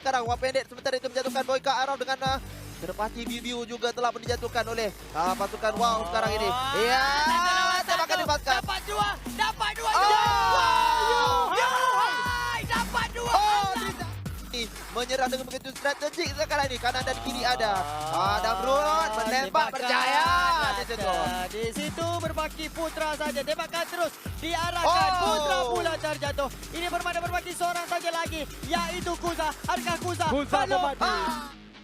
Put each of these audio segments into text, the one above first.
Sekarang wang pendek sementara itu menjatuhkan boy ke arah dengan terpati Biu juga telah dijatuhkan oleh pasukan Wow sekarang ini. Iya, tembakan dilepaskan. Dapat dua. Dapat dua. Dapat dua. Menyerah dengan begitu strategik sekarang ini. Kanan dan kiri ada. Damrun menembak berjaya. Di situ berbaki Putra saja. Tembakan terus diarahkan. Putra pula terjatuh. Ini berbaki seorang saja lagi. Yaitu Kuza. Adakah Kuza?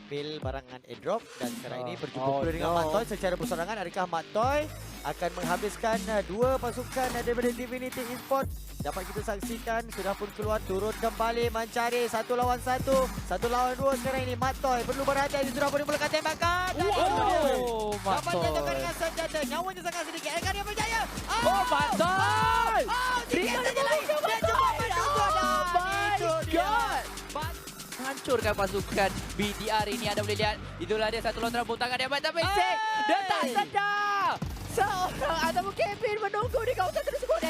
Ambil barangan airdrop dan sekarang ini berjumpa pula dengan Matoy secara bersorangan. Adakah Matoy akan menghabiskan dua pasukan daripada DivinityEsport? Dapat kita saksikan sudah pun keluar turun kembali mencari 1 lawan 1, 1 lawan 2 sekarang ini. Matoy perlu berhati-hati, sudah pun dimulakan tembakan. Dapat jatuhkan dengan senjata, nyawanya sangat sedikit. Adakah dia berjaya? Matoy! Sedikit saja lagi. Dia cuba menunggu. Itu dia. Hancurkan pasukan BTR ini, anda boleh lihat. Itulah dia satu lontaran bom tangan dia, tapi dia tak sedar. Seorang ataupun Kevin menunggu di kawasan tersebut.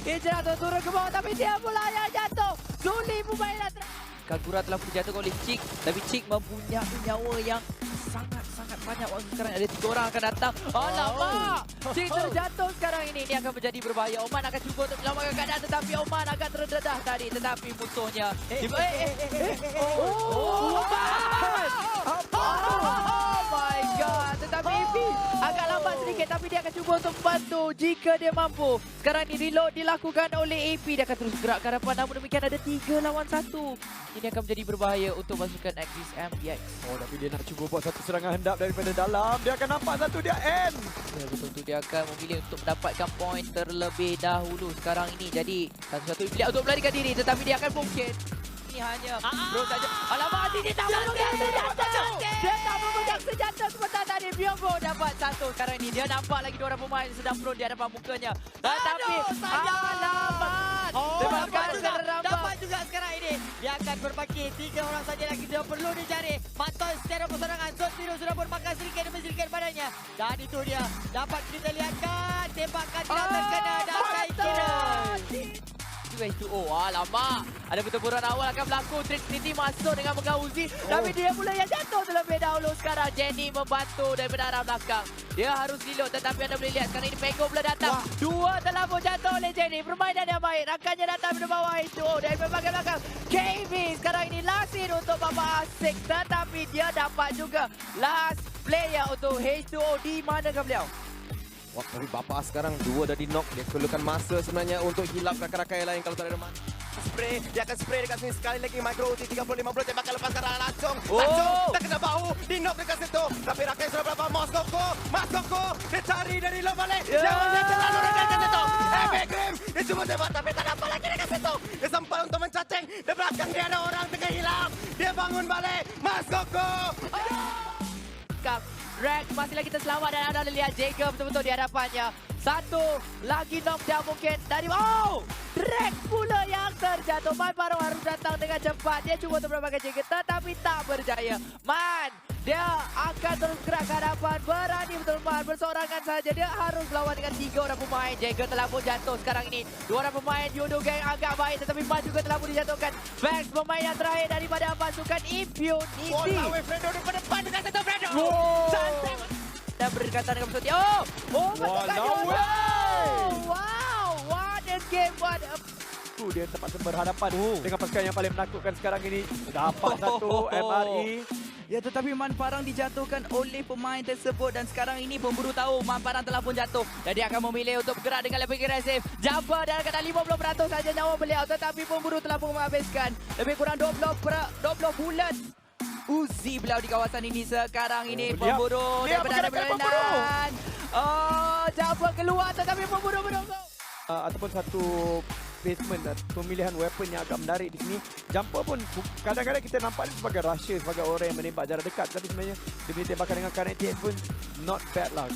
Hijrah turun ke bawah, tapi dia pula yang jatuh. Sulit permainan. Kagura telah dijatuhkan oleh Geek, tapi Geek mempunyai nyawa yang sangat banyak. Waktu sekarang ada 3 orang akan datang. Alamak! Geek terjatuh sekarang ini. Ini akan menjadi berbahaya. Oman akan cuba untuk menyelamatkan keadaan, tetapi Oman agak terdedah tadi. Tetapi musuhnya... Oh my god! Tetapi Evi agak lambat sedikit, tapi dia akan cuba untuk membantu jika dia mampu. Sekarang ini reload dilakukan oleh AP. Dia akan terus gerak ke hadapan, namun demikian ada 3 lawan 1. Ini akan menjadi berbahaya untuk pasukan Axis MPX. Oh, tapi dia nak cuba buat satu serangan hendap daripada dalam. Dia akan nampak satu, dia end. Ya, betul tu, dia akan memilih untuk mendapatkan poin terlebih dahulu sekarang ini. Jadi satu-satu pilihan untuk melarikan diri, tetapi dia akan mungkin ini hanya bro saja. Alamak, dia tak memegang senjata. Dia tak memegang senjata sebentar tadi. Biongo dapat satu. Sekarang ini dia nampak lagi 2 orang pemain sedang bro di hadapan mukanya. Tetapi alamak. Dapat juga sekarang ini. Dia akan berbaki 3 orang saja lagi. Dia perlu dicari. Matoy secara persorangan. Zon biru sudah pun makan sedikit demi sedikit badannya. Dan itu dia. Dapat kita lihatkan. Tembakan tidak terkena. Dan saya kira alamak. Ada pertempuran awal akan berlaku. Trinity masuk dengan pegang Uzi. Tapi dia pula yang jatuh terlebih dahulu. Sekarang Jenny membantu daripada arah belakang. Dia harus reload, tetapi anda boleh lihat sekarang ini Pego pula datang. 2 telah pun jatuh oleh Jenny. Permainan yang baik. Rakannya datang dari bawah itu. Dari bahagian belakang. KB sekarang ini lasin untuk Bapak Asik. Tetapi dia dapat juga last player untuk H2O. Di manakah beliau? Wah, tapi Bapak sekarang 2 dah di knock. Dia perlukan masa sebenarnya untuk hilap rakan-rakan yang lain kalau tak ada mana. Spray, dia akan spray dekat sini sekali lagi. Micro ulti 30-50, tembakan lepas sekarang langsung. Tak kena bahu, di knock dekat situ. Tapi rakan sudah berapa? Moskoko, dia cari dari luar balik. Dia terlalu dekat situ. Scrim, dia cuma tembak tapi tak dapat lagi dekat situ. Dia sempat untuk mencacing. Di belakang dia ada orang tengah hilang. Dia bangun balik. Moskoko. Rex masih lagi terselamat dan anda lihat Jacob betul-betul di hadapannya. Satu lagi knockdown mungkin dari Rex pula yang terjatuh. Man baru harus datang dengan cepat. Dia cuba untuk mendapatkan Jacob tetapi tak berjaya. Man, dia akan terus gerak ke hadapan. Berani betul Man, bersorangan saja. Dia harus lawan dengan 3 orang pemain. Jacob telah pun jatuh sekarang ini. 2 orang pemain Yoodo gang agak baik tetapi Man juga telah pun dijatuhkan. Vex pemain yang terakhir daripada pasukan Impunity. Bola Fredo depan dengan satu Fredo. Dan berdekatan dengan pesawat. Wow, what a game, what a... Dia terpaksa berhadapan dengan pasukan yang paling menakutkan sekarang ini. Dapat satu MRE. Ya, tetapi Man Parang dijatuhkan oleh pemain tersebut dan sekarang ini pemburu tahu Man Parang telah pun jatuh. Dan dia akan memilih untuk bergerak dengan lebih agresif. Jumper dan kata 50% saja nyawa beliau, tetapi pemburu telah pun menghabiskan lebih kurang 20 bulat. Uzi beliau di kawasan ini sekarang ini. Pemburu daripada berlainan. Jumper keluar tetapi pemburu menunggu. Ataupun satu placement dan pemilihan weapon yang agak menarik di sini. Jumper pun kadang-kadang kita nampak dia sebagai rusher, sebagai orang yang menembak jarak dekat. Tapi sebenarnya dia boleh tembakan dengan kinetic pun not bad lah.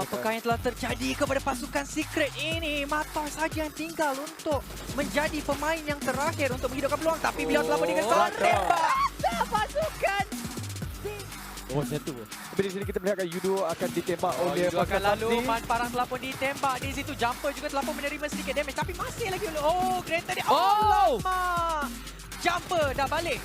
Apakah yang telah terjadi kepada pasukan Secret ini? Matoy saja yang tinggal untuk menjadi pemain yang terakhir untuk menghidupkan peluang. Tapi beliau telah berikan seorang tembak. Pasukan satu. Tapi di sini kita melihatkan Yoodo akan ditembak oleh akan lalu. Man Parang telah pun ditembak di situ. Jumper juga telah pun menerima sedikit damage. Tapi masih lagi Greater dia. Jumper dah balik.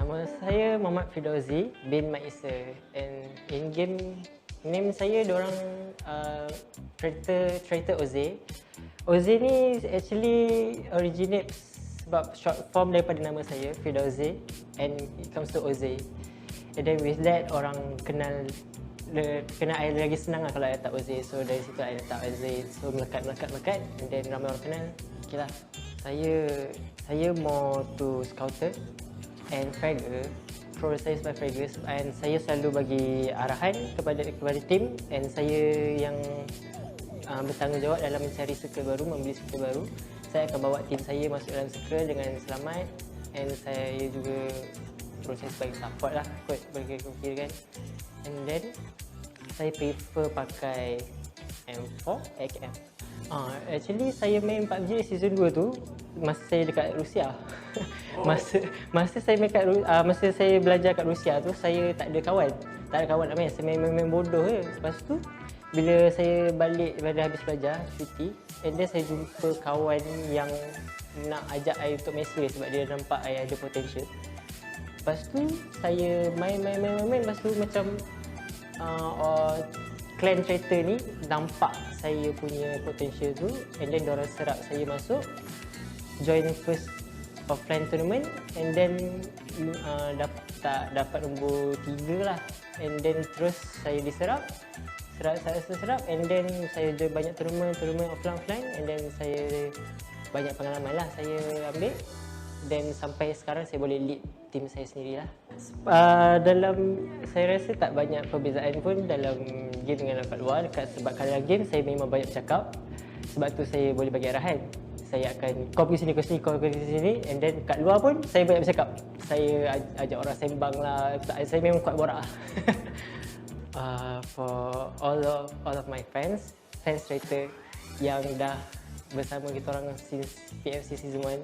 Nama saya Muhammad Fidauzi bin Maisa, and in game name saya diorang Traitor Oze. Oze ni actually originate sebab short form daripada nama saya Fidauzi, and it comes to Oze. And then with that orang kenal I lagi senang lah kalau I letak Oze. So dari situ I letak Oze. So melekat, and then ramai orang kenal. Okay lah, saya more to scouter and fragger. Role saya sebagai fragger, and saya selalu bagi arahan kepada tim, and saya yang bertanggungjawab dalam mencari circle baru, membeli circle baru. Saya akan bawa tim saya masuk dalam circle dengan selamat, and saya juga role saya sebagai support lah kot bagi kira kan. And then saya prefer pakai M4 XM. Actually saya main PUBG season 2 tu masa saya dekat Rusia. Masa saya belajar kat Rusia tu, saya tak ada kawan nak main. Saya main bodoh je. Lepas tu bila saya balik pada habis belajar cuti, and then saya jumpa kawan yang nak ajak saya untuk main sebab dia nampak saya ada potential. Lepas tu saya main. Lepas tu macam clan Traitor ni nampak saya punya potential tu, and then diorang serap saya masuk join first offline tournament, and then dapat nombor 3 lah, and then terus saya diserap, and then saya join banyak tournament offline, and then saya banyak pengalaman lah saya ambil, dan sampai sekarang saya boleh lead tim saya sendirilah. Saya rasa tak banyak perbezaan pun dalam game dengan kat luar, sebab kalau game saya memang banyak bercakap, sebab tu saya boleh bagi arahan. Saya akan kau pergi sini, kau pergi sini, and then kat luar pun saya banyak bercakap. Saya ajak orang sembang lah, saya memang kuat borak lah. For all of my fans Traitor yang dah bersama kita orang since PFC season 1,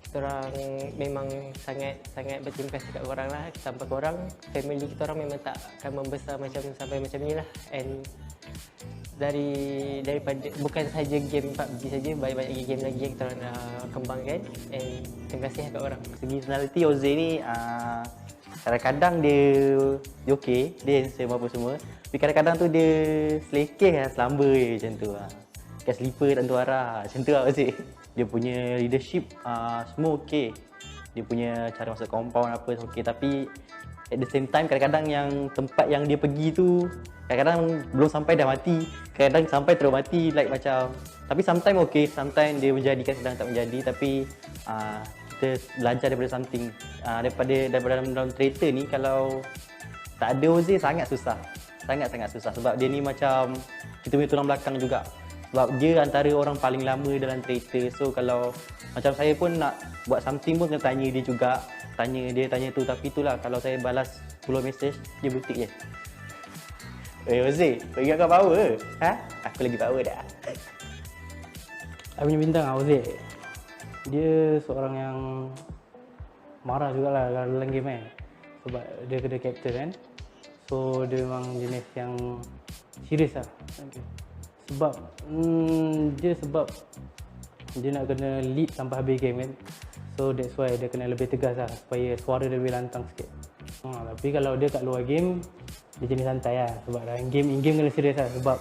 kita orang memang sangat berterima kasih kat korang lah. Tanpa korang, family kita orang memang tak akan membesar sampai macam ni lah. And daripada bukan saja game PUBG saja, banyak game lagi yang kita orang dah kembangkan, and terima kasih kat korang. Segi personality Oze ni kadang-kadang dia okey, dia handsome apa semua, tapi kadang-kadang tu dia selekeh lah, selamba je macam tu lah. Kat sleeper tak tentu arah macam tu lah Oze. Dia punya leadership semua okey, dia punya cara masuk compound apa okey, tapi at the same time kadang-kadang yang tempat yang dia pergi tu kadang-kadang belum sampai dah mati, kadang sampai terus mati, like macam, tapi sometimes okey, sometimes dia menjadikan, sedang tak menjadi. Tapi kita belajar daripada something, daripada dalam Traitor ni. Kalau tak ada Oze sangat susah sebab dia ni macam kita punya tulang belakang juga, sebab dia antara orang paling lama dalam Traitor. So kalau macam saya pun nak buat something pun kena tanya dia juga, tanya tu. Tapi itulah, kalau saya balas 10 message dia butik je. Oze, kau ingat kau power? Aku lagi power dah. Aku punya bintang Oze. Dia seorang yang marah jugalah dalam game kan, sebab dia kena captain kan. So dia memang jenis yang serius lah. Sebab dia nak kena lead sampai habis game kan. So that's why dia kena lebih tegas lah, supaya suara dia lebih lantang sikit. Tapi kalau dia kat luar game, dia jenis santai lah. Sebab dalam game, in-game kena serius lah. Sebab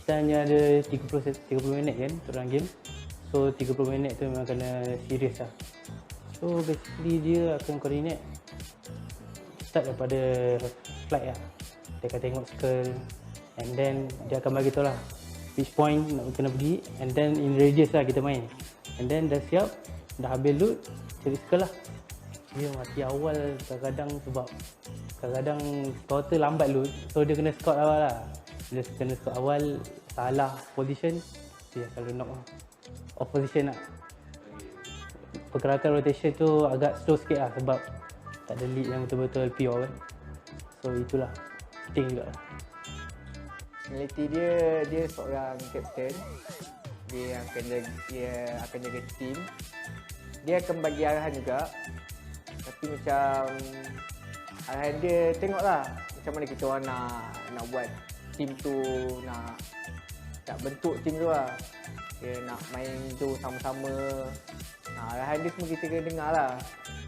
kita hanya ada 30 minit kan untuk dalam game. So 30 minit tu memang kena serius lah. So basically dia akan coordinate start daripada flight lah. Dia akan tengok skill, and then dia akan bagi tahu lah which point nak kena pergi, and then in radius lah kita main. And then dah siap, dah habis loot, cari skill lah. Dia mati awal kadang-kadang, sebab kadang-kadang scouter lambat loot, so dia kena scout awal lah. Dia kena scout awal, salah position, dia selalu knock lah. Off position lah. Pergerakan rotation tu agak slow sikit lah, sebab tak ada lead yang betul-betul pure kan. So itulah, penting juga lah. Personality dia seorang kapten. Dia akan jaga tim. Dia akan bagi arahan juga. Tapi macam arahan dia, tengoklah macam mana kita orang nak buat tim tu, nak bentuk tim tu lah. Dia nak main tu sama-sama. Arahan dia semua kita kena dengar lah.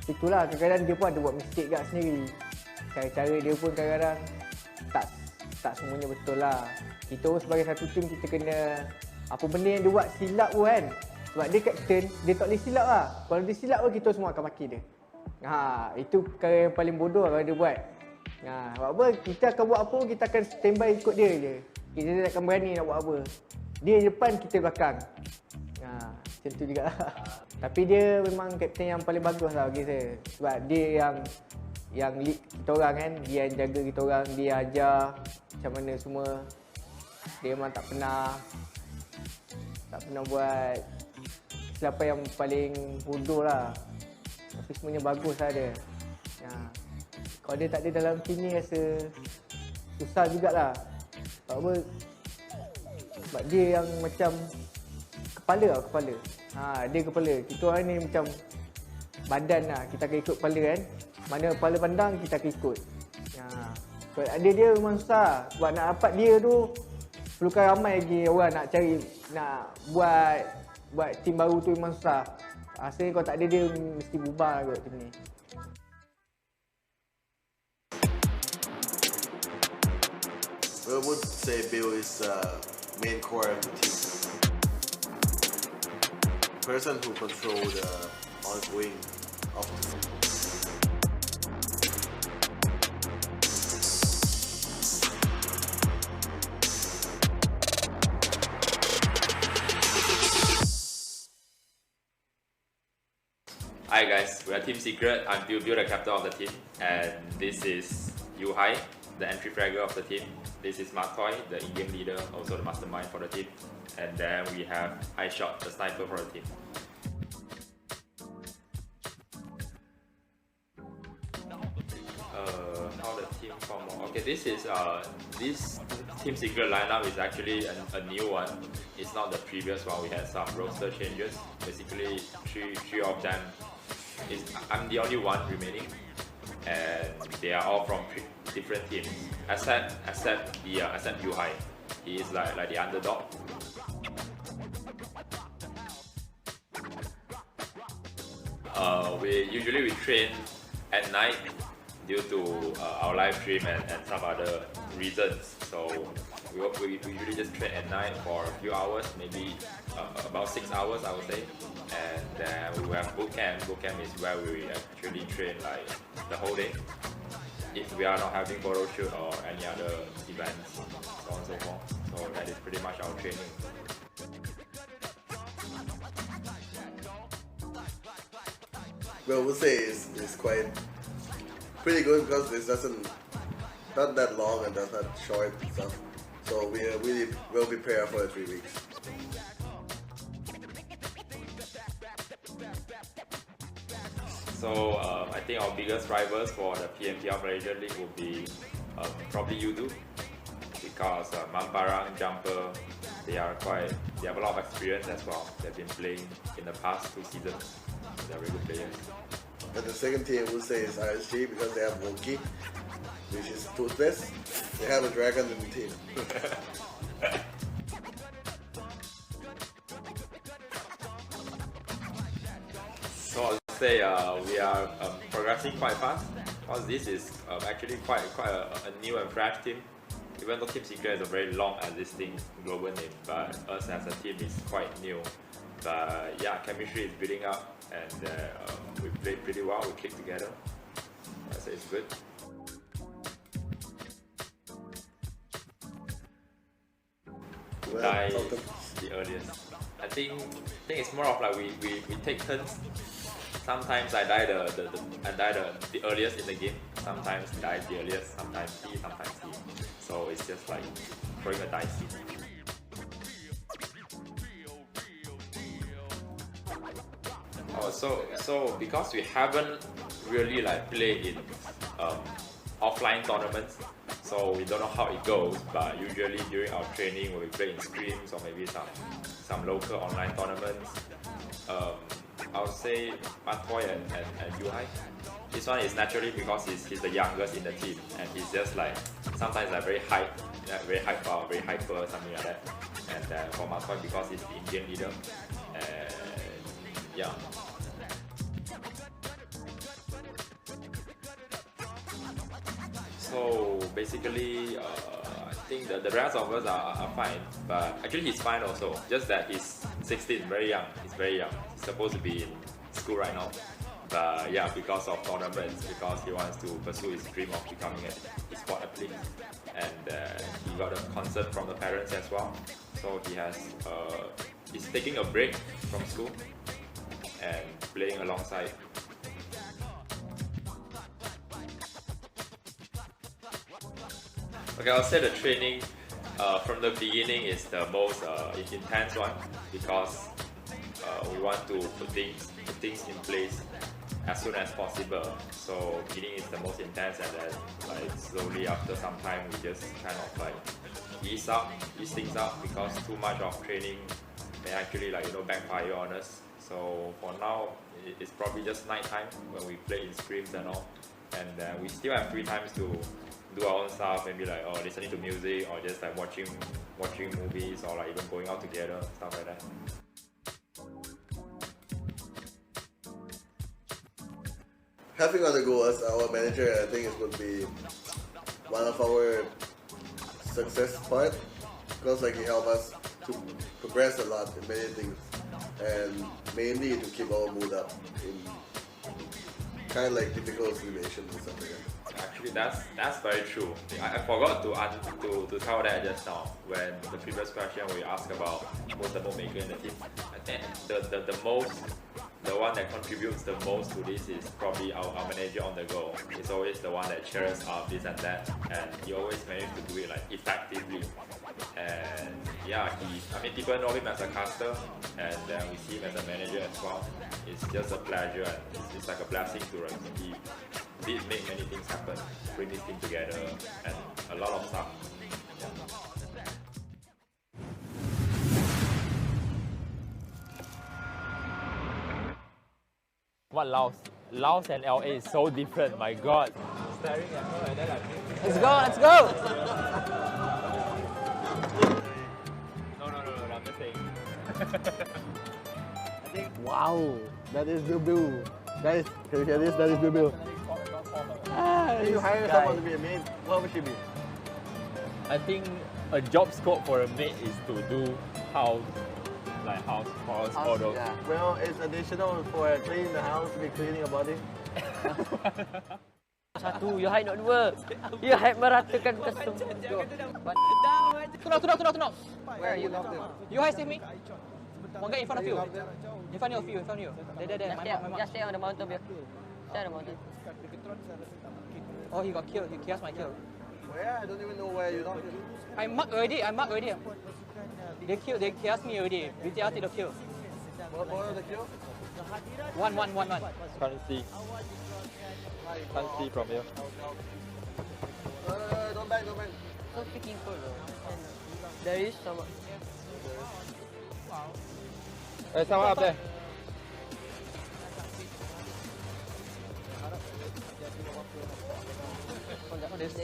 itulah kadang-kadang dia pun ada buat mistake kat sendiri. Cara-cara dia pun kadang-kadang tak semuanya betul lah. Kita sebagai satu tim kita kena apa benda yang dia buat silap pun kan. Sebab dia captain, dia tak boleh silap lah. Kalau dia silap pun kita semua akan maki dia. Itu perkara yang paling bodoh kalau dia buat. Sebab apa, kita akan buat apa, kita akan standby ikut dia je. Kita tak akan berani nak buat apa. Dia depan, kita belakang. Macam tu juga. Tapi dia memang kapten yang paling bagus lah bagi saya. Sebab dia yang lead kita orang kan. Dia yang jaga kita orang, dia ajar macam mana semua. Dia memang tak pernah buat kesilapan yang paling bodoh lah. Tapi semuanya bagus lah dia. Kalau dia tak ada dalam team ni rasa susah jugalah. Sebab apa? Sebab dia yang macam kepala. Dia kepala. Kita orang ni macam badan lah. Kita akan ikut kepala kan. Mana kepala pandang kita akan ikut. Kalau ada dia memang susah. Sebab nak dapat dia tu perlukan ramai lagi orang nak cari, nak buat tim baru tu memang susah. Rasanya kalau tak ada dia mesti bubar kot tim ni. I would say Bill is main core of the team. Person who control the ongoing of the team. Hi guys, we are Team Secret. I'm Bill, the captain of the team, and this is Yuhai, the entry fragger of the team. This is Matoy, the in-game leader, also the mastermind for the team. And then we have iShot, the sniper for the team. How the team form? Okay, this Team Secret lineup is actually a new one. It's not the previous one. We had some roster changes. Basically, three of them. I'm the only one remaining, and they are all from different teams, except Yuhai. He is like the underdog. We usually train at night due to our live stream and some other reasons. So we usually just train at night for a few hours, maybe about 6 hours I would say. And then we have boot camp. Boot camp is where we actually train like the whole day. If we are not having photo shoot or any other events, so on and so forth. So that is pretty much our training. Well, we'll say it's quite pretty good because it doesn't not that long and does not short and stuff. So we are really well prepared for the 3 weeks. So I think our biggest rivals for the PMPL Malaysia League will be probably Yoodo, because Mamparang, Jumper, they have a lot of experience as well. They've been playing in the past 2 seasons. They're really good players. And the second team we'll say is RSG because they have Wonky, which is toothless. They have a dragon in the team. So I'll say we are progressing quite fast, because this is actually quite a new and fresh team. Even though Team Secret is a very long existing global name, but us as a team is quite new. But yeah, chemistry is building up, and we played pretty well. We clicked together. I say it's good. Die the earliest. I think it's more of like we take turns. Sometimes I die the earliest in the game. Sometimes die the earliest. Sometimes he. Sometimes he. So it's just like throwing a dice. So because we haven't really like played in offline tournaments, so we don't know how it goes. But usually during our training, when we play in scrims or maybe some local online tournaments, I would say Matoy and Yuhai. This one is naturally because he's the youngest in the team, and he's just like sometimes like very hyper, very hyper, something like that. And for Matoy because he's the Indian leader, and yeah. So basically, I think the rest of us are fine, but actually he's fine also. Just that he's 16, very young. He's very young. He's supposed to be in school right now. But yeah, because of tournaments, because he wants to pursue his dream of becoming an Esport athlete, and he got a concert from the parents as well. So he's taking a break from school and playing alongside. Okay, I'll say the training from the beginning is the most intense one, because we want to put things in place as soon as possible. So beginning is the most intense, and then like slowly after some time we just kind of like ease things up, because too much of training may actually backfire on us. So for now it's probably just night time when we play in scrims and all, and we still have free times to do our own stuff, maybe like listening to music, or just like watching movies, or like even going out together, stuff like that. Having on the go as our manager, I think it would be one of our success part, because like he helped us to progress a lot in many things, and mainly to keep our mood up in kind of like difficult situations or something like that. Actually, that's very true. I forgot to tell that just now when the previous question we asked about who's the most maker in the team. I think the one that contributes the most to this is probably our manager on the go. He's always the one that cheers up this and that, and he always manages to do it like effectively. And yeah, people know him as a caster, and then we see him as a manager as well. It's just a pleasure, and it's like a blessing to he did make many things happen, bring this team together, and a lot of stuff. Yeah. What Laos and LA is so different, my god. Staring at her and then like... Let's go! No, I'm just saying. Wow, that is Bill. Guys, can you hear this? That is Bill. If you hire someone to be a maid, what would she be? I think a job scope for a maid is to do house, all those. Yeah. Well, it's additional for cleaning the house to be cleaning your body. Satu, you hide not dua. You hide meratakan kesemua. Tunok. Where are you? You hide see me? One guy in front of you. In front of you. There. Just stay on the mountain, Bill. Stay on the mountain. Oh, he got killed. He kills my kill. Where? I don't even know where you knocked him. I marked already. They killed me already. BTR the kill. What was the kill? One. Can't see from here. Don't bang. So freaking cool. There is someone. Hey, someone up there.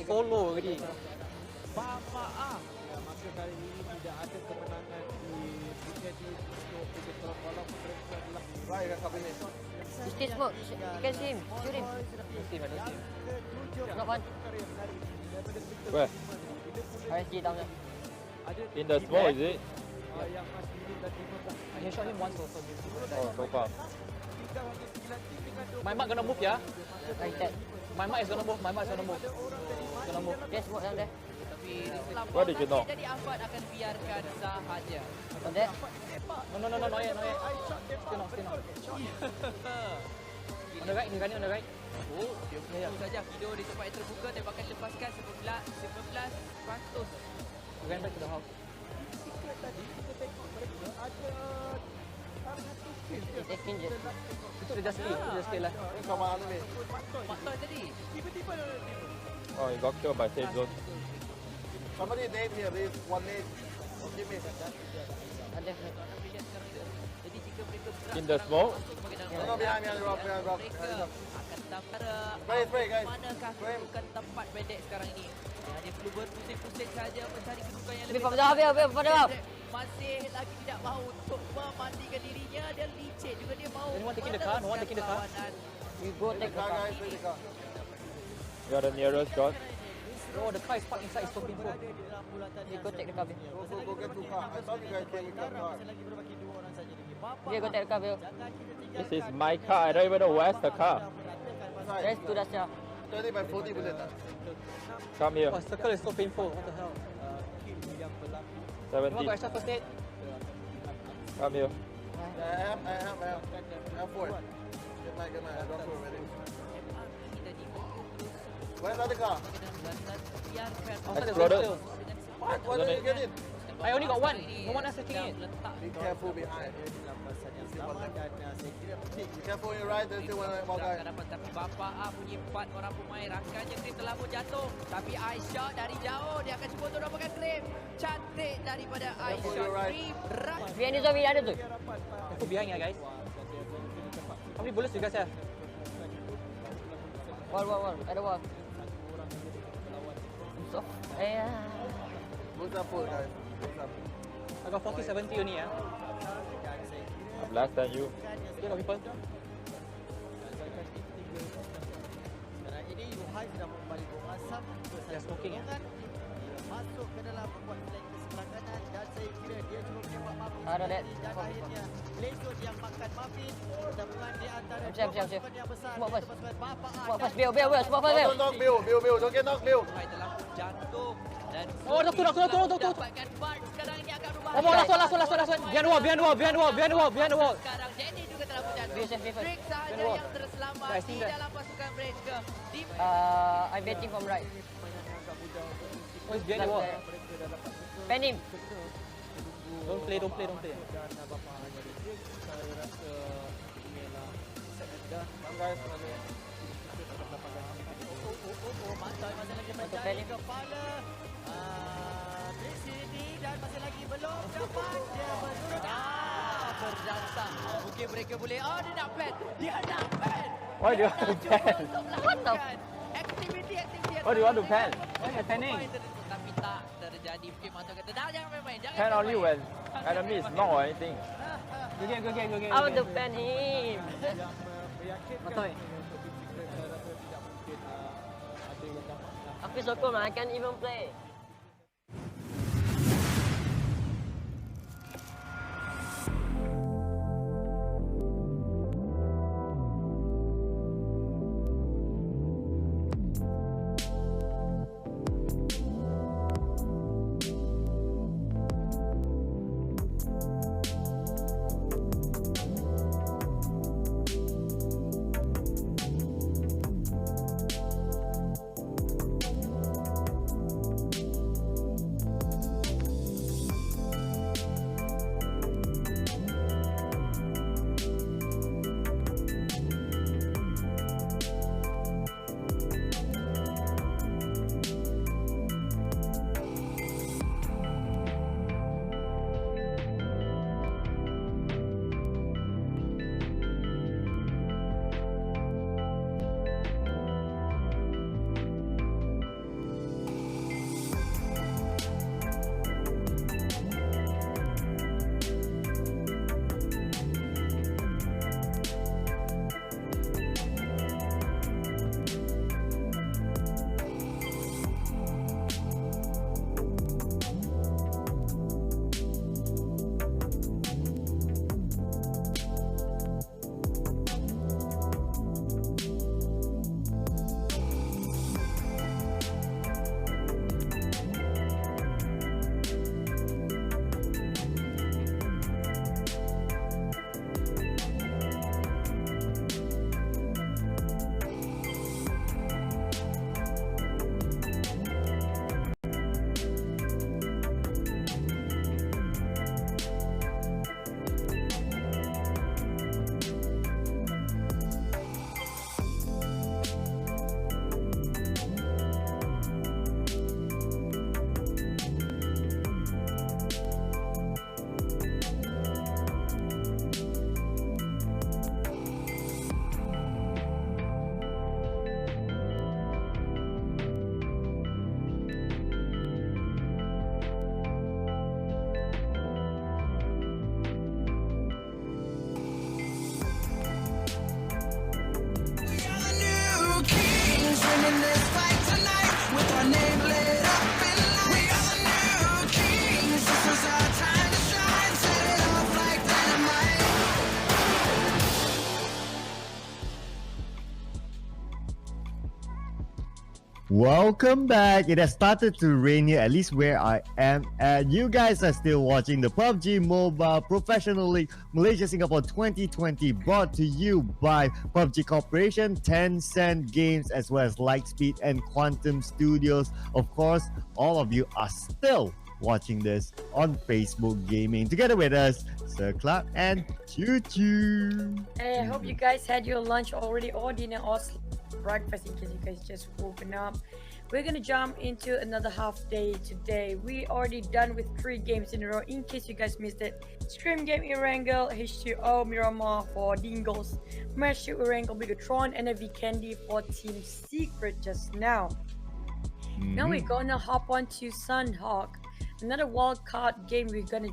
Follow already. Bapak maka kali ini tidak ada kemenangan di Vikendi untuk Bigetron walaupun mereka adalah Right, kat sini. Stay smoke. You can see him. Shoot him. Not one. Where? RSG down there. In the smoke, is it? I can shot him once also. Oh, so far. My mark gonna move, yeah? Like that. My mark is gonna move. Gonna move. Yes, smoke down there. Where did you know? Jadi Ahmad akan biarkan sahaja. On that? No, not yet. Still not. On the right, on the right. Oh, dia tunggu saja. Video di tempat yang terbuka, tembakan lepaskan 11%. Ran back to the house. It's exchange. Itu just stay lah. Kau mana ni? Faktor tadi. Tiba-tiba. Oh, you got killed by safe zone. Somebody nade here, please. One nade. Give me. Ada. Jadi jika mereka In the smoke? No, behind rock. Akan tampara. Spray, guys. Manakah kedudukan tempat pendek sekarang ini? Dia perlu berpusing-pusing saja mencari kedudukan yang Lebih lebih pada. Masih lagi tidak mahu untuk memandikan dirinya. Dia licin juga, dia mahu. No one taking the car. You go take the car. Guys, take the car. You are the nearest shot. Oh, the car is parked inside Esport Info. Yeah, go take the car, Bill. Go get 2 cars. I thought you guys came with your car. Yeah, go take the car, Bill. This is my car. I don't even know where's the car. There's 2 Dacia. 30 by 40 bullet. Come here. Oh, circle is so painful. What the hell? You want 70. to extra first aid? Come here. I have 4. Get my Brotherhood ready. Where's the other car? Exploded. What? Why don't you get it? I only got one. No one else taking it. Be careful behind. Be careful on your right, there's still one more guy. Tapi Bapak punya 4 orang pemain rakannya Krim telah pun jatuh. Tapi Aisyah dari jauh dia akan cuba untuk dapatkan Krim. Cantik daripada Aisyah. Krim. Behind the zombie ada tu. Aku behind ya guys. How many bullets you guys have? Wall. Ada wall. So, Who's up for guys? Who's up? I got 40-70 only ya. I'm less than you. You got people? sekarang ini Yuhai sudah kembali buang asap. Dia smoking ya. Masuk ke dalam membuat flank ke sebelah kanan dan saya kira dia cuba menembak Muffin. Ada that. Dan akhirnya Lesos yang makan Muffin. Pertemuan di antara Siap. pasukan yang besar. Smoke first. Pasukan Bapak Smoke first, Bill. Smoke first, Bill. Don't knock Bill. Don't get knocked, Bill. Yuhai telah pun jatuh. Dan Oh, dah turun. dapatkan Bart sekarang ini agak berbahaya. Oh, last one. Behind the wall. Sekarang Jenny juga telah pun jatuh. Bill, safe. Drake sahaja yang terselamat di dalam pasukan mereka. Di I'm betting from right. Oh, it's behind the wall. Pen him. Don't play. Mantai masih lagi mencari kepala. Di sini dan masih lagi belum dapat dia menurut. berdasar. Mungkin mereka boleh. Oh, dia nak plan. Dia nak plan. Why do you want to pan? What the? Aktiviti. Why do you want to pan? Why you panning? Tapi tak terjadi. Mungkin Mantai kata, dah jangan main-main. Jangan Pan on you when enemy is knock or anything. Go again. I want to pen him. Mantai. Aku sokong, I can't even play. Welcome back. It has started to rain here, at least where I am at. You guys are still watching the PUBG Mobile Professional League Malaysia Singapore 2020, brought to you by PUBG Corporation, Tencent Games, as well as Lightspeed and Quantum Studios. Of course, all of you are still watching this on Facebook Gaming. Together with us, Sir Clark and Choo Choo. Hey, I hope you guys had your lunch already, or dinner, or breakfast, in case you guys just woken up. We're gonna jump into another half day today. We already done with 3 games in a row. In case you guys missed it, Scrim game Erangel, H2O Miramar for Dingoz, Match Erangel Bigetron, and a Vikendi for Team Secret just now. Now we're gonna hop on to Sanhok, another wildcard game we're gonna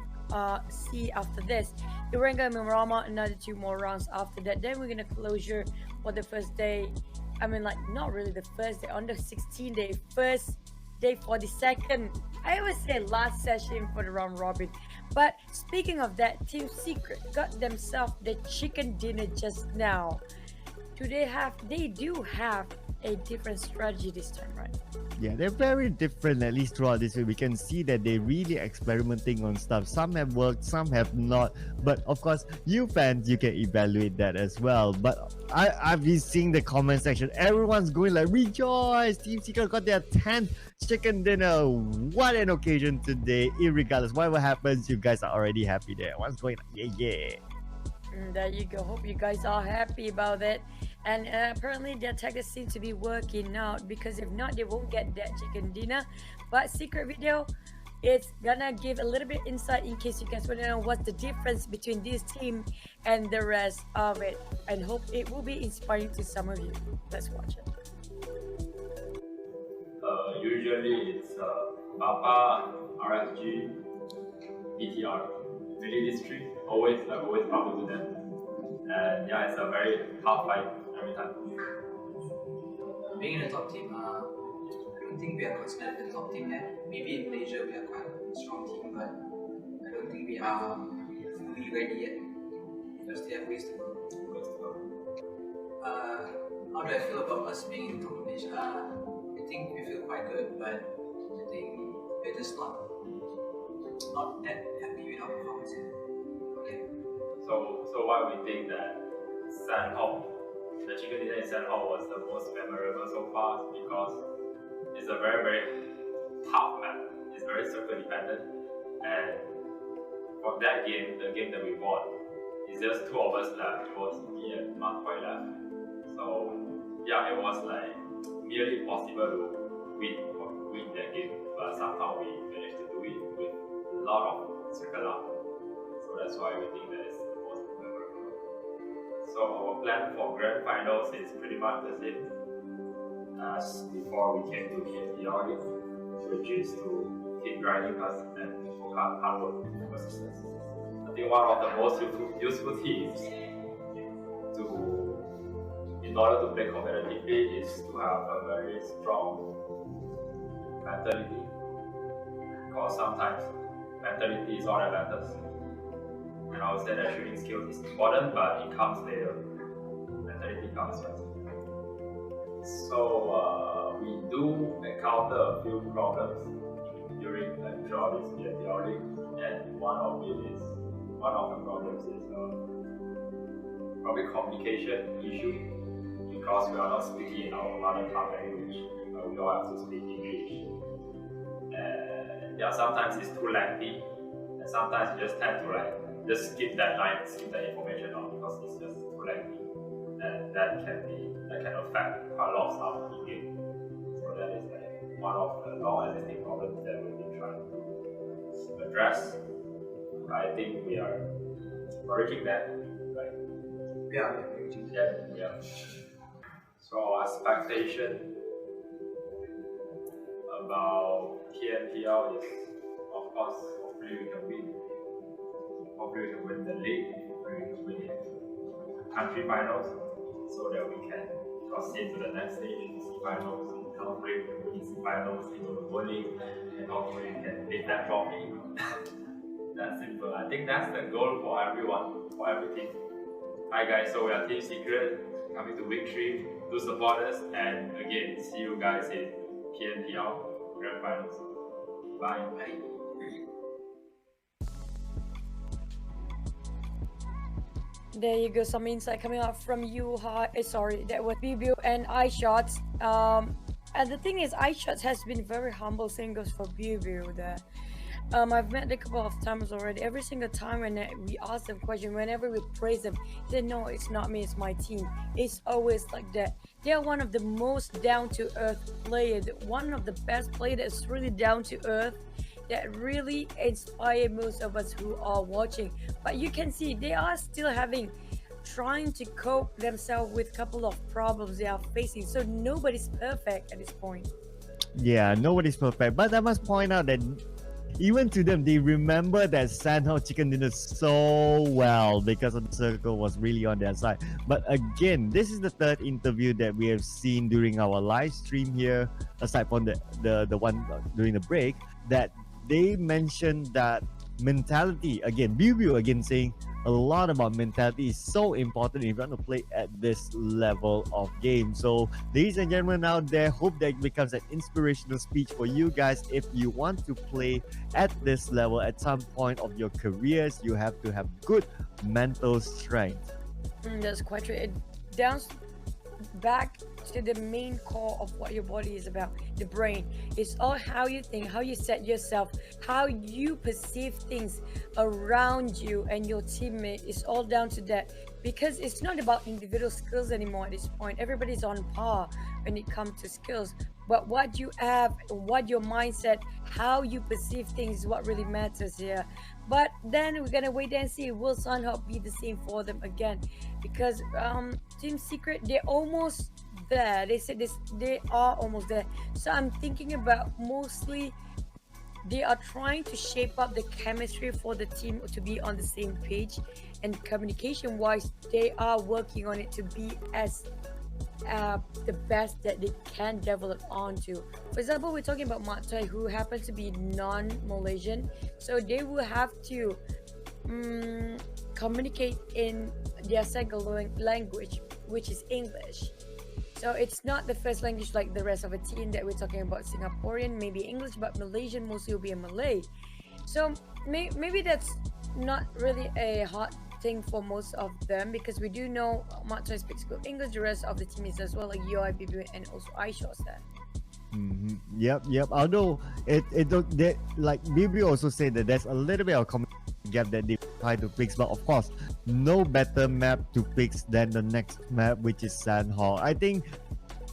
see after this. Erangel and Miramar, another 2 more rounds after that. Then we're gonna closure for the first day. I mean, like, not really the first day, on the 16th day, first day for the second, I always say last session for the round robin. But speaking of that, Team Secret got themselves the chicken dinner just now. They do have a different strategy this time, right? Yeah, they're very different, at least throughout this week. We can see that they're really experimenting on stuff. Some have worked, some have not. But of course, you fans, you can evaluate that as well. But I've been seeing the comment section. Everyone's going like, rejoice! Team Secret got their 10th chicken dinner. What an occasion today. Irregardless, whatever happens, you guys are already happy there. What's going on? Yeah. There you go. Hope you guys are happy about it. And apparently their tactics seem to be working out, because if not, they won't get that chicken dinner. But secret video, it's gonna give a little bit insight in case you guys want to know what's the difference between this team and the rest of it. And hope it will be inspiring to some of you. Let's watch it. Usually it's Bapak, RSG, BTR. Really these 3, always proud to them. And yeah, it's a very tough fight every time. Being in the top team, I don't think we are considered the top team yet. Maybe in Malaysia we are quite a strong team, but I don't think we are fully ready yet. We still have ways to go. How do I feel about us being in top Malaysia? I think we feel quite good, but I think we're just not that happy with our performance yet. Okay. So why we think that Sanhok, the chicken dinner in Sanhok was the most memorable so far, because it's a very, very tough map. It's very circle dependent, and from that game, the game that we won, it's just 2 of us left. It was me and NoRecoil left. So yeah, it was like nearly impossible to win that game, but somehow we managed to do it with a lot of circle up. So that's why we think that it's the most memorable. So our plan for grand finals is pretty much the same as before we came to KPL, which is to keep grinding us and hard work and persistence. I think one of the most useful tips in order to play competitively is to have a very strong mentality, because sometimes mentality is all that matters. And I would say that shooting skills is important, but it comes later. Mentality comes first. So we do encounter a few problems during throughout this PUBG league, and one of the problems is probably communication issue, because we are not speaking in our mother tongue language. We all have to speak English. And yeah, sometimes it's too lengthy, and sometimes you just tend to just skip that line, skip that information out, because it's just too lengthy, and that can affect quite a lot of stuff in game. So that is one of the long existing problems that we've been trying to address. I think we are reaching that, right? Yeah, we are. So our expectation about TNPL is, of course, hopefully we can win. Hopefully we can win the league, hopefully we can win country finals, so that we can proceed to the next stage, C finals, and hopefully we can win C finals into the World League, and hopefully we can lift that trophy. That's simple. I think that's the goal for everyone, for every team. Hi guys, so we are Team Secret, coming to week 3. Do support us, and again, see you guys in PNPL Grand Finals. Bye. There you go, some insight coming out from you. Sorry, that was BBO and iShots. And the thing is, iShots has been very humble. Same goes for BBO there. I've met a couple of times already. Every single time when we ask them question, whenever we praise them, they know it's not me, it's my team. It's always like that. They are one of the most down-to-earth players, one of the best players that's really down-to-earth, that really inspire most of us who are watching. But you can see they are still trying to cope themselves with a couple of problems they are facing. So nobody's perfect at this point. Yeah, nobody's perfect. But I must point out that even to them, they remember that Sanhok chicken dinner so well because of the circle was really on their side. But again, this is the third interview that we have seen during our live stream here, aside from the one during the break, that they mentioned that mentality, again, Biu again saying a lot about mentality is so important if you want to play at this level of game. So ladies and gentlemen out there, hope that it becomes an inspirational speech for you guys. If you want to play at this level at some point of your careers, you have to have good mental strength. That's quite true. It downs back to the main core of what your body is about, the brain. It's all how you think, how you set yourself, how you perceive things around you and your teammate. It's all down to that, because it's not about individual skills anymore at this point. Everybody's on par when it comes to skills, but what you have, what your mindset, how you perceive things is what really matters here. But then we're gonna wait and see, will Sanhok be the same for them again? Because Team Secret, they're almost there. They said they are almost there. So I'm thinking about mostly they are trying to shape up the chemistry for the team to be on the same page, and communication wise they are working on it to be as the best that they can develop onto. For example, we're talking about Matai, who happens to be non-Malaysian, so they will have to communicate in their second language, which is English. So it's not the first language like the rest of the team that we're talking about. Singaporean, maybe English, but Malaysian mostly will be a Malay. So maybe that's not really a hard thing for most of them, because we do know Matsui speaks good English. The rest of the team is as well, like UI, BB, and also iShots there. Yep. Although like BB also said that there's a little bit of communication gap that they try to fix, but of course, no better map to fix than the next map, which is Sanhok. I think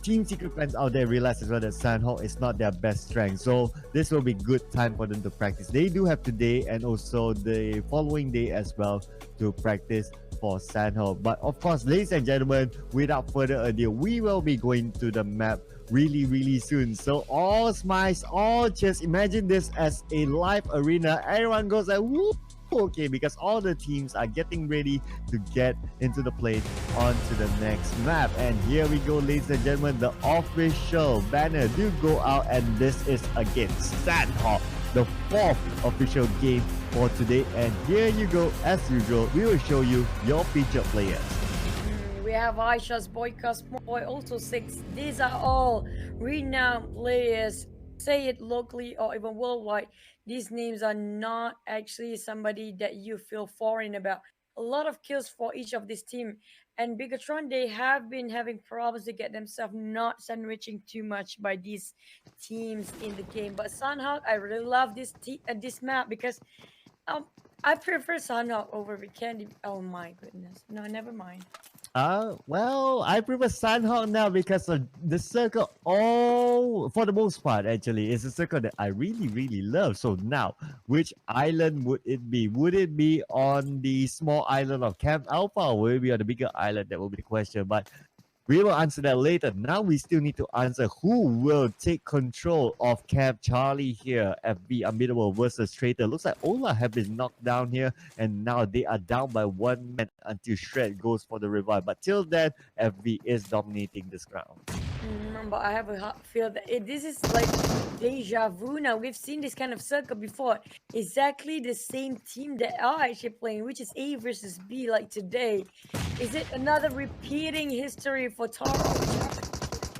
Team Secret fans out there realize as well that Sanhok is not their best strength, so this will be good time for them to practice. They do have today and also the following day as well to practice for Sanhok. But of course, ladies and gentlemen, without further ado, we will be going to the map really soon. So all smiles, all cheers. Imagine this as a live arena. Everyone goes like whoop. Okay, because all the teams are getting ready to get into the plane onto the next map. And here we go, ladies and gentlemen, the official banner do go out, and this is against Sanhok, the fourth official game for today. And here you go, as usual, we will show you your featured players. We have iShots, Boyka, Smallboy, also 6. These are all renowned players, say it locally or even worldwide. These names are not actually somebody that you feel foreign about. A lot of kills for each of this team. And Bigetron, they have been having problems to get themselves not sandwiching too much by these teams in the game. But Sanhok, I really love this map because I prefer Sanhok over Vikendi. Oh my goodness. No, never mind. Well, I prefer Sanhok now because of the circle. Oh, for the most part, actually, it's a circle that I really love. So now, which island would it be? Would it be on the small island of Camp Alpha, or will it be on the bigger island? That will be the question. But we will answer that later. Now we still need to answer who will take control of Camp Charlie here. FB Unbeatable versus Traitor. Looks like Ola have been knocked down here, and now they are down by one man until Shred goes for the revive. But till then, FB is dominating this ground. But I have a feel that this is like deja vu now. We've seen this kind of circle before. Exactly the same team that are actually playing, which is A versus B like today. Is it another repeating history for Taro?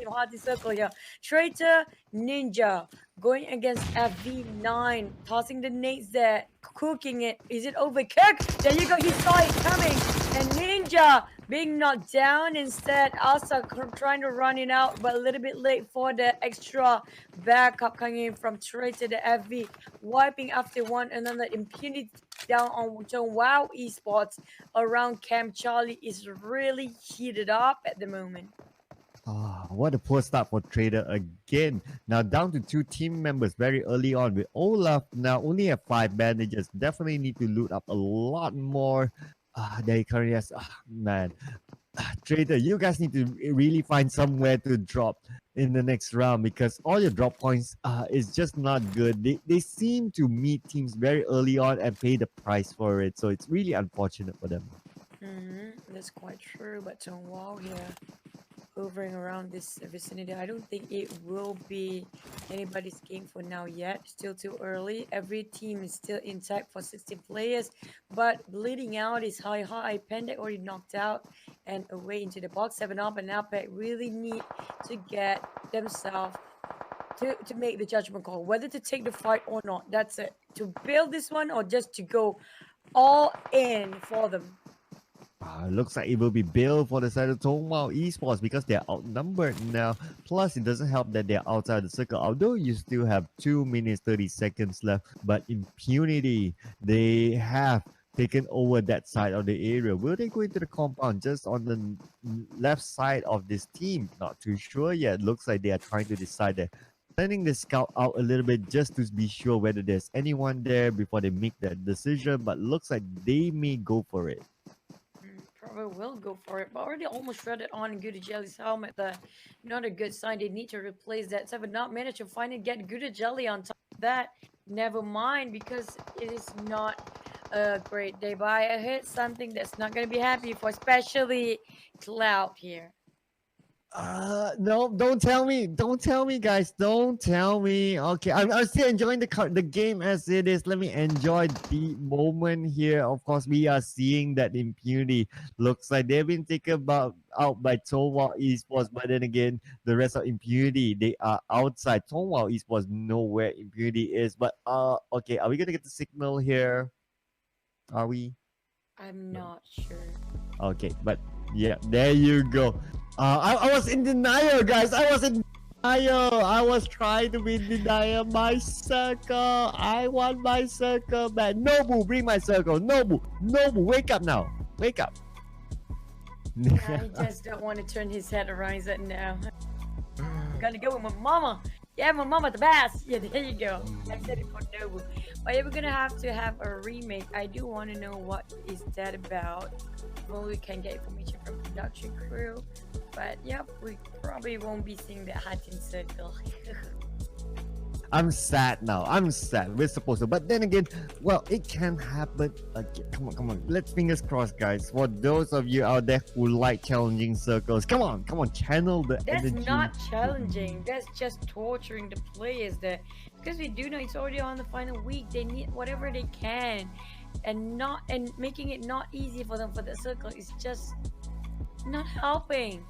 Team Hearty Circle here. Traitor, Ninja, going against FV9, tossing the nades there, cooking it. Is it overcooked? There you go, he saw it coming. And Ninja being knocked down instead. Also trying to run it out, but a little bit late for the extra backup coming in from Traitor, the FV, wiping after one another. Impunity down on WoW Esports around Camp Charlie is really heated up at the moment. What a poor start for Traitor again. Now down to 2 team members very early on with Olaf. Now only have 5 bandages. Definitely need to loot up a lot more. They currently has, man. Traitor, you guys need to really find somewhere to drop in the next round because all your drop points is just not good. They seem to meet teams very early on and pay the price for it. So it's really unfortunate for them. That's quite true, but wow here. Hovering around this vicinity, I don't think it will be anybody's game for now yet. Still too early. Every team is still intact for 16 players, but bleeding out is high. Pendek already knocked out and away into the box. 7 up and Apex really need to get themselves to make the judgment call whether to take the fight or not. That's it. To build this one or just to go all in for them. Looks like it will be Bill for the side of Tongwao Esports because they're outnumbered now. Plus, it doesn't help that they're outside the circle. Although you still have 2 minutes 30 seconds left, but Impunity, they have taken over that side of the area. Will they go into the compound just on the left side of this team? Not too sure yet. Looks like they are trying to decide that. Sending the scout out a little bit just to be sure whether there's anyone there before they make that decision. But looks like they may go for it. Probably will go for it, but already almost shredded on Jelly's helmet. Not a good sign. They need to replace that. So, but not managed to find it. Get Jelly on top of that. Never mind, because it is not a great day. But I hit something that's not going to be happy for, especially Cloud here. No, don't tell me, guys, don't tell me. Okay, I'm still enjoying the game as it is. Let me enjoy the moment here. Of course, we are seeing that Impunity looks like they've been taken out by Tongwao Esports, but then again, the rest of Impunity, they are outside. Tongwao Esports know where Impunity is, but okay, are we gonna get the signal here? Are we? I'm not sure. Okay, but yeah, there you go. I was in denial, guys. I was in denial. I was trying to be in denial. My circle. I want my circle back. Nobu, bring my circle. Nobu, wake up now. Wake up. I just don't want to turn his head around. He's like, no. Gotta go with my mama. Yeah, my mama the best. Yeah, there you go. I said it for Nobu. But yeah, we're gonna have to have a remake. I do want to know what is that about. Well, we can get information from production crew. But yep, we probably won't be seeing the Hatchin circle. I'm sad now. I'm sad. We're supposed to. But then again, well, it can happen again. Come on. Let's fingers crossed, guys. For those of you out there who like challenging circles, come on. Channel the energy. That's not challenging. That's just torturing the players there. Because we do know it's already on the final week. They need whatever they can. And making it not easy for them for the circle is just not helping.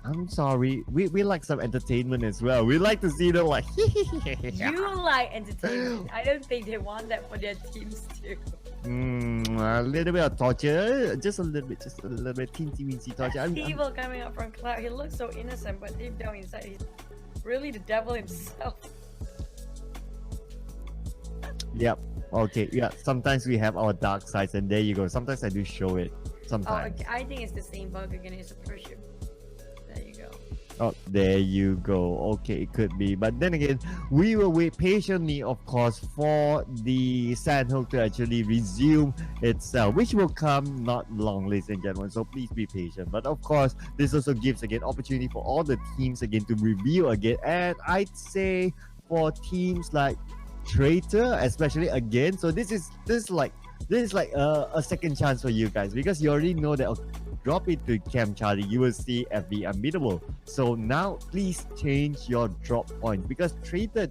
I'm sorry. We like some entertainment as well. We like to see them like You like entertainment. I don't think they want that for their teams too. A little bit of torture. Just a little bit. Teensy torture. Evil coming up from Cloud. He looks so innocent, but deep down inside he's really the devil himself. Yep. Okay. Yeah. Sometimes we have our dark sides, and there you go. Sometimes I do show it. Sometimes. Oh, I think it's the same bug again. It's a pressure. There you go. Oh, there you go. Okay, it could be. But then again, we will wait patiently, of course, for the Sanhok to actually resume itself, which will come not long, ladies and gentlemen. So please be patient. But of course, this also gives again opportunity for all the teams again to review again. And I'd say for teams like Traitor, especially again. So this is like a second chance for you guys because you already know that. Drop it to Camp Charlie, you will see FV Unbeatable. So now, please change your drop points because Traitor.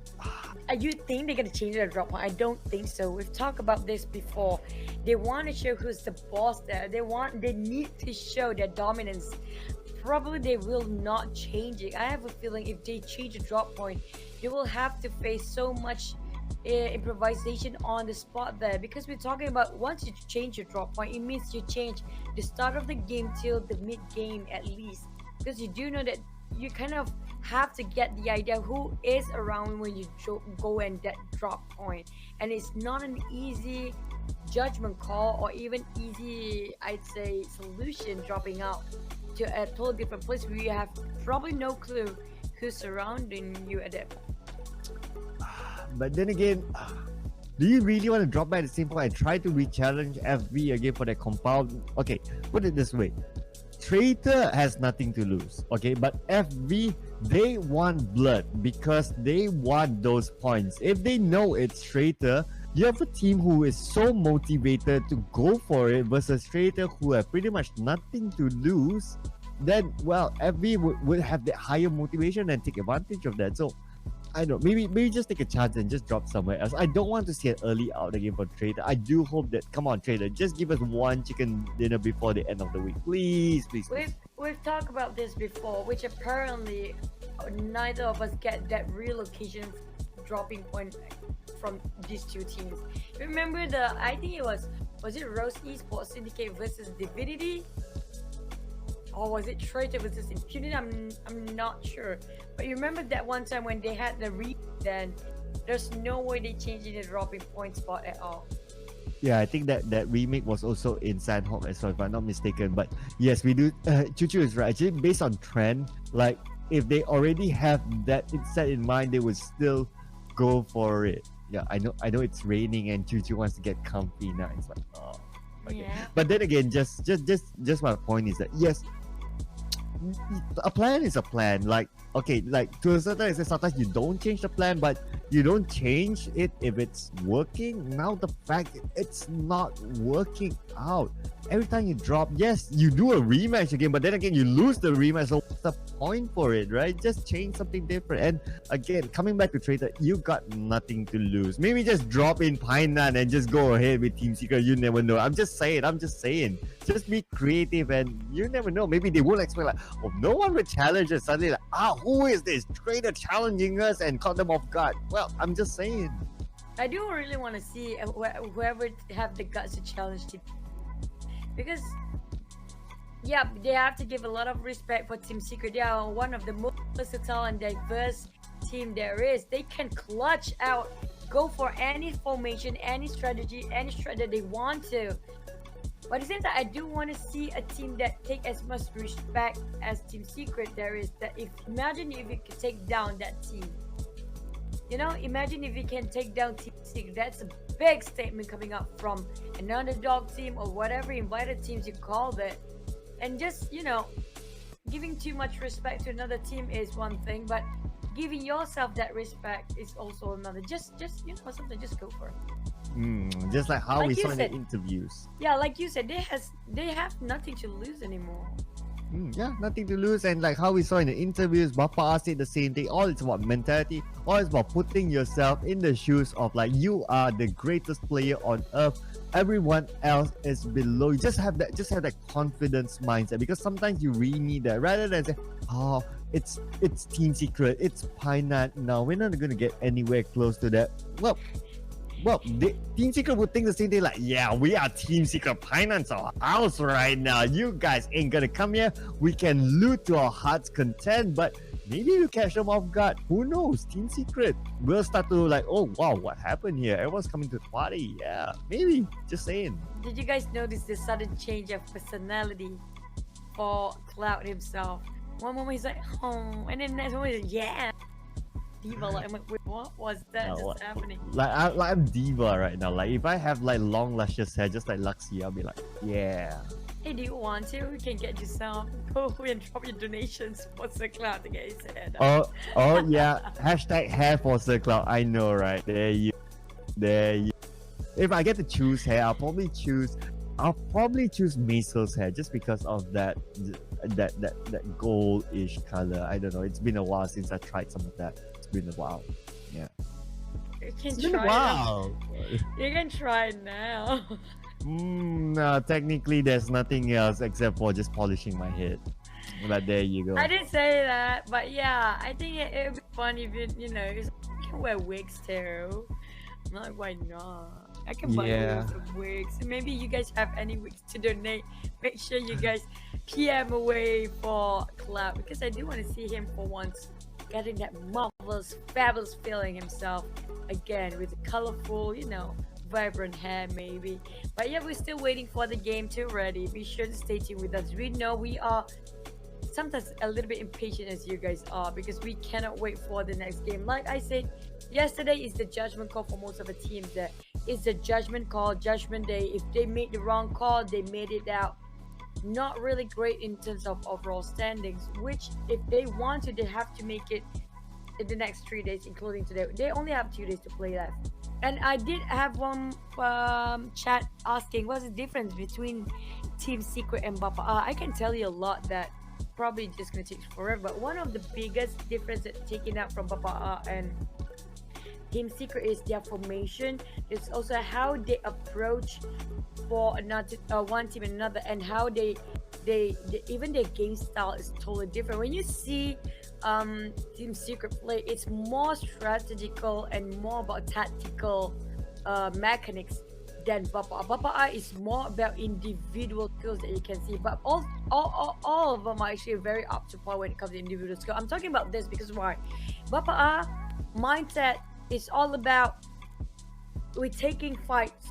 You think they're gonna change their drop point? I don't think so. We've talked about this before. They want to show who's the boss there. They need to show their dominance probably they will not change it. I have a feeling if they change the drop point, they will have to face so much improvisation on the spot there, because we're talking about once you change your drop point, it means you change the start of the game till the mid game at least, because you do know that you kind of have to get the idea who is around when you go in that drop point, and it's not an easy judgment call or even easy, I'd say, solution dropping out to a totally different place where you have probably no clue who's surrounding you at that point. But then again, do you really want to drop by at the same point and try to re-challenge FV again for that compound? Okay, put it this way. Traitor has nothing to lose, okay? But FV, they want blood because they want those points. If they know it's Traitor, you have a team who is so motivated to go for it versus Traitor who have pretty much nothing to lose, then, well, FV would have the higher motivation and take advantage of that. So, I don't know, maybe just take a chance and just drop somewhere else. I don't want to see an early out again for Traitor. I do hope that, come on Traitor, just give us one chicken dinner before the end of the week. Please. We've talked about this before, which apparently neither of us get that relocation dropping point from these two teams. Remember I think it was it Rose Esports Syndicate versus Divinity? Or was it Traitor versus Impunity? I'm not sure. But you remember that one time when they had the then there's no way they changed the dropping point spot at all. Yeah, I think that remake was also in Sanhok as well, if I'm not mistaken. But yes, we do. Chuchu is right. Actually, based on trend, like if they already have that set in mind, they would still go for it. Yeah, I know it's raining and Chuchu wants to get comfy now. It's like, oh. Okay. Yeah. But then again, just my point is that yes, a plan is a plan. Like, okay, like to a certain extent, sometimes you don't change the plan, but you don't change it if it's working. Now the fact it's not working out. Every time you drop, yes, you do a rematch again, but then again, you lose the rematch. So what's the point for it, right? Just change something different. And again, coming back to Traitor, you got nothing to lose. Maybe just drop in Painan and just go ahead with Team Secret. You never know. I'm just saying. Just be creative, and you never know. Maybe they won't expect like, oh, no one would challenge us. Suddenly like, who is this Traitor challenging us and caught them off guard? Well, I'm just saying. I do really want to see whoever have the guts to challenge Team, because yeah, they have to give a lot of respect for Team Secret. They are one of the most versatile and diverse team there is. They can clutch out, go for any formation, any strategy, any strat that they want to. But at the same time, I do want to see a team that take as much respect as Team Secret there is. That imagine if you could take down that team. You know, imagine if you can take down Team Secret. That's a big statement coming up from an underdog team or whatever invited teams you call it. And just, you know, giving too much respect to another team is one thing, but giving yourself that respect is also another. Just you know, something, just go for it. Just like how we saw in the interviews. Yeah, like you said, they have nothing to lose anymore. Yeah, nothing to lose. And like how we saw in the interviews, Bapak said the same thing. All it's about mentality. All it's about putting yourself in the shoes of like, you are the greatest player on earth. Everyone else is below you. Just have that confidence mindset, because sometimes you really need that, rather than say, oh, it's Team Secret, it's Painan. No, we're not gonna get anywhere close to that. Well, Team Secret would think the same thing, like, yeah, we are Team Secret, Painan's our house right now. You guys ain't gonna come here. We can loot to our heart's content, but maybe you catch them off guard. Who knows? Team Secret will start to like, oh wow, what happened here? Everyone's coming to the party. Yeah, maybe. Just saying. Did you guys notice the sudden change of personality for Cloud himself? One moment he's like, oh, and then next moment he's like, yeah. Diva, like, I'm like, wait, what was that just happening? Like I'm Diva right now. Like if I have like long luscious hair, just like Luxie, I'll be like, yeah. Hey, do you want to? We can get you some. Go and drop your donations for Sir Cloud to get his hair done. Oh yeah. Hashtag hair for Sir Cloud. I know, right? There you. If I get to choose hair, I'll probably choose Maisel's hair, just because of that gold-ish color. I don't know. It's been a while since I tried some of that. It's been a while. Yeah. You can try it. You can try it now. No, technically there's nothing else except for just polishing my head. But there you go. I didn't say that, but yeah, I think it would be fun if you know, you can wear wigs too. I'm like, why not? I can buy lots of wigs. So maybe you guys have any wigs to donate. Make sure you guys PM away for Cloud, because I do want to see him for once getting that marvelous, fabulous feeling himself again with the colorful, you know, vibrant hair maybe. But yeah, we're still waiting for the game to ready. Be sure to stay tuned with us. We know we are sometimes a little bit impatient as you guys are, because we cannot wait for the next game. Like I said, yesterday is the judgment call for most of the teams. That is the judgment call, judgment day. If they made the wrong call, they made it out not really great in terms of overall standings, which if they want to, they have to make it in the next 3 days, including today. They only have 2 days to play left. And I did have one chat asking what's the difference between Team Secret and Bapak. I can tell you a lot that probably just gonna take forever, but one of the biggest differences taken out from Bapak and Team Secret is their formation. It's also how they approach for another one team and another, and how they even their game style is totally different. When you see Team Secret play, it's more strategical and more about tactical mechanics than Bapak. Bapak is more about individual skills that you can see, but all of them are actually very up to par when it comes to individual skill. I'm talking about this because why? Bapak mindset is all about we're taking fights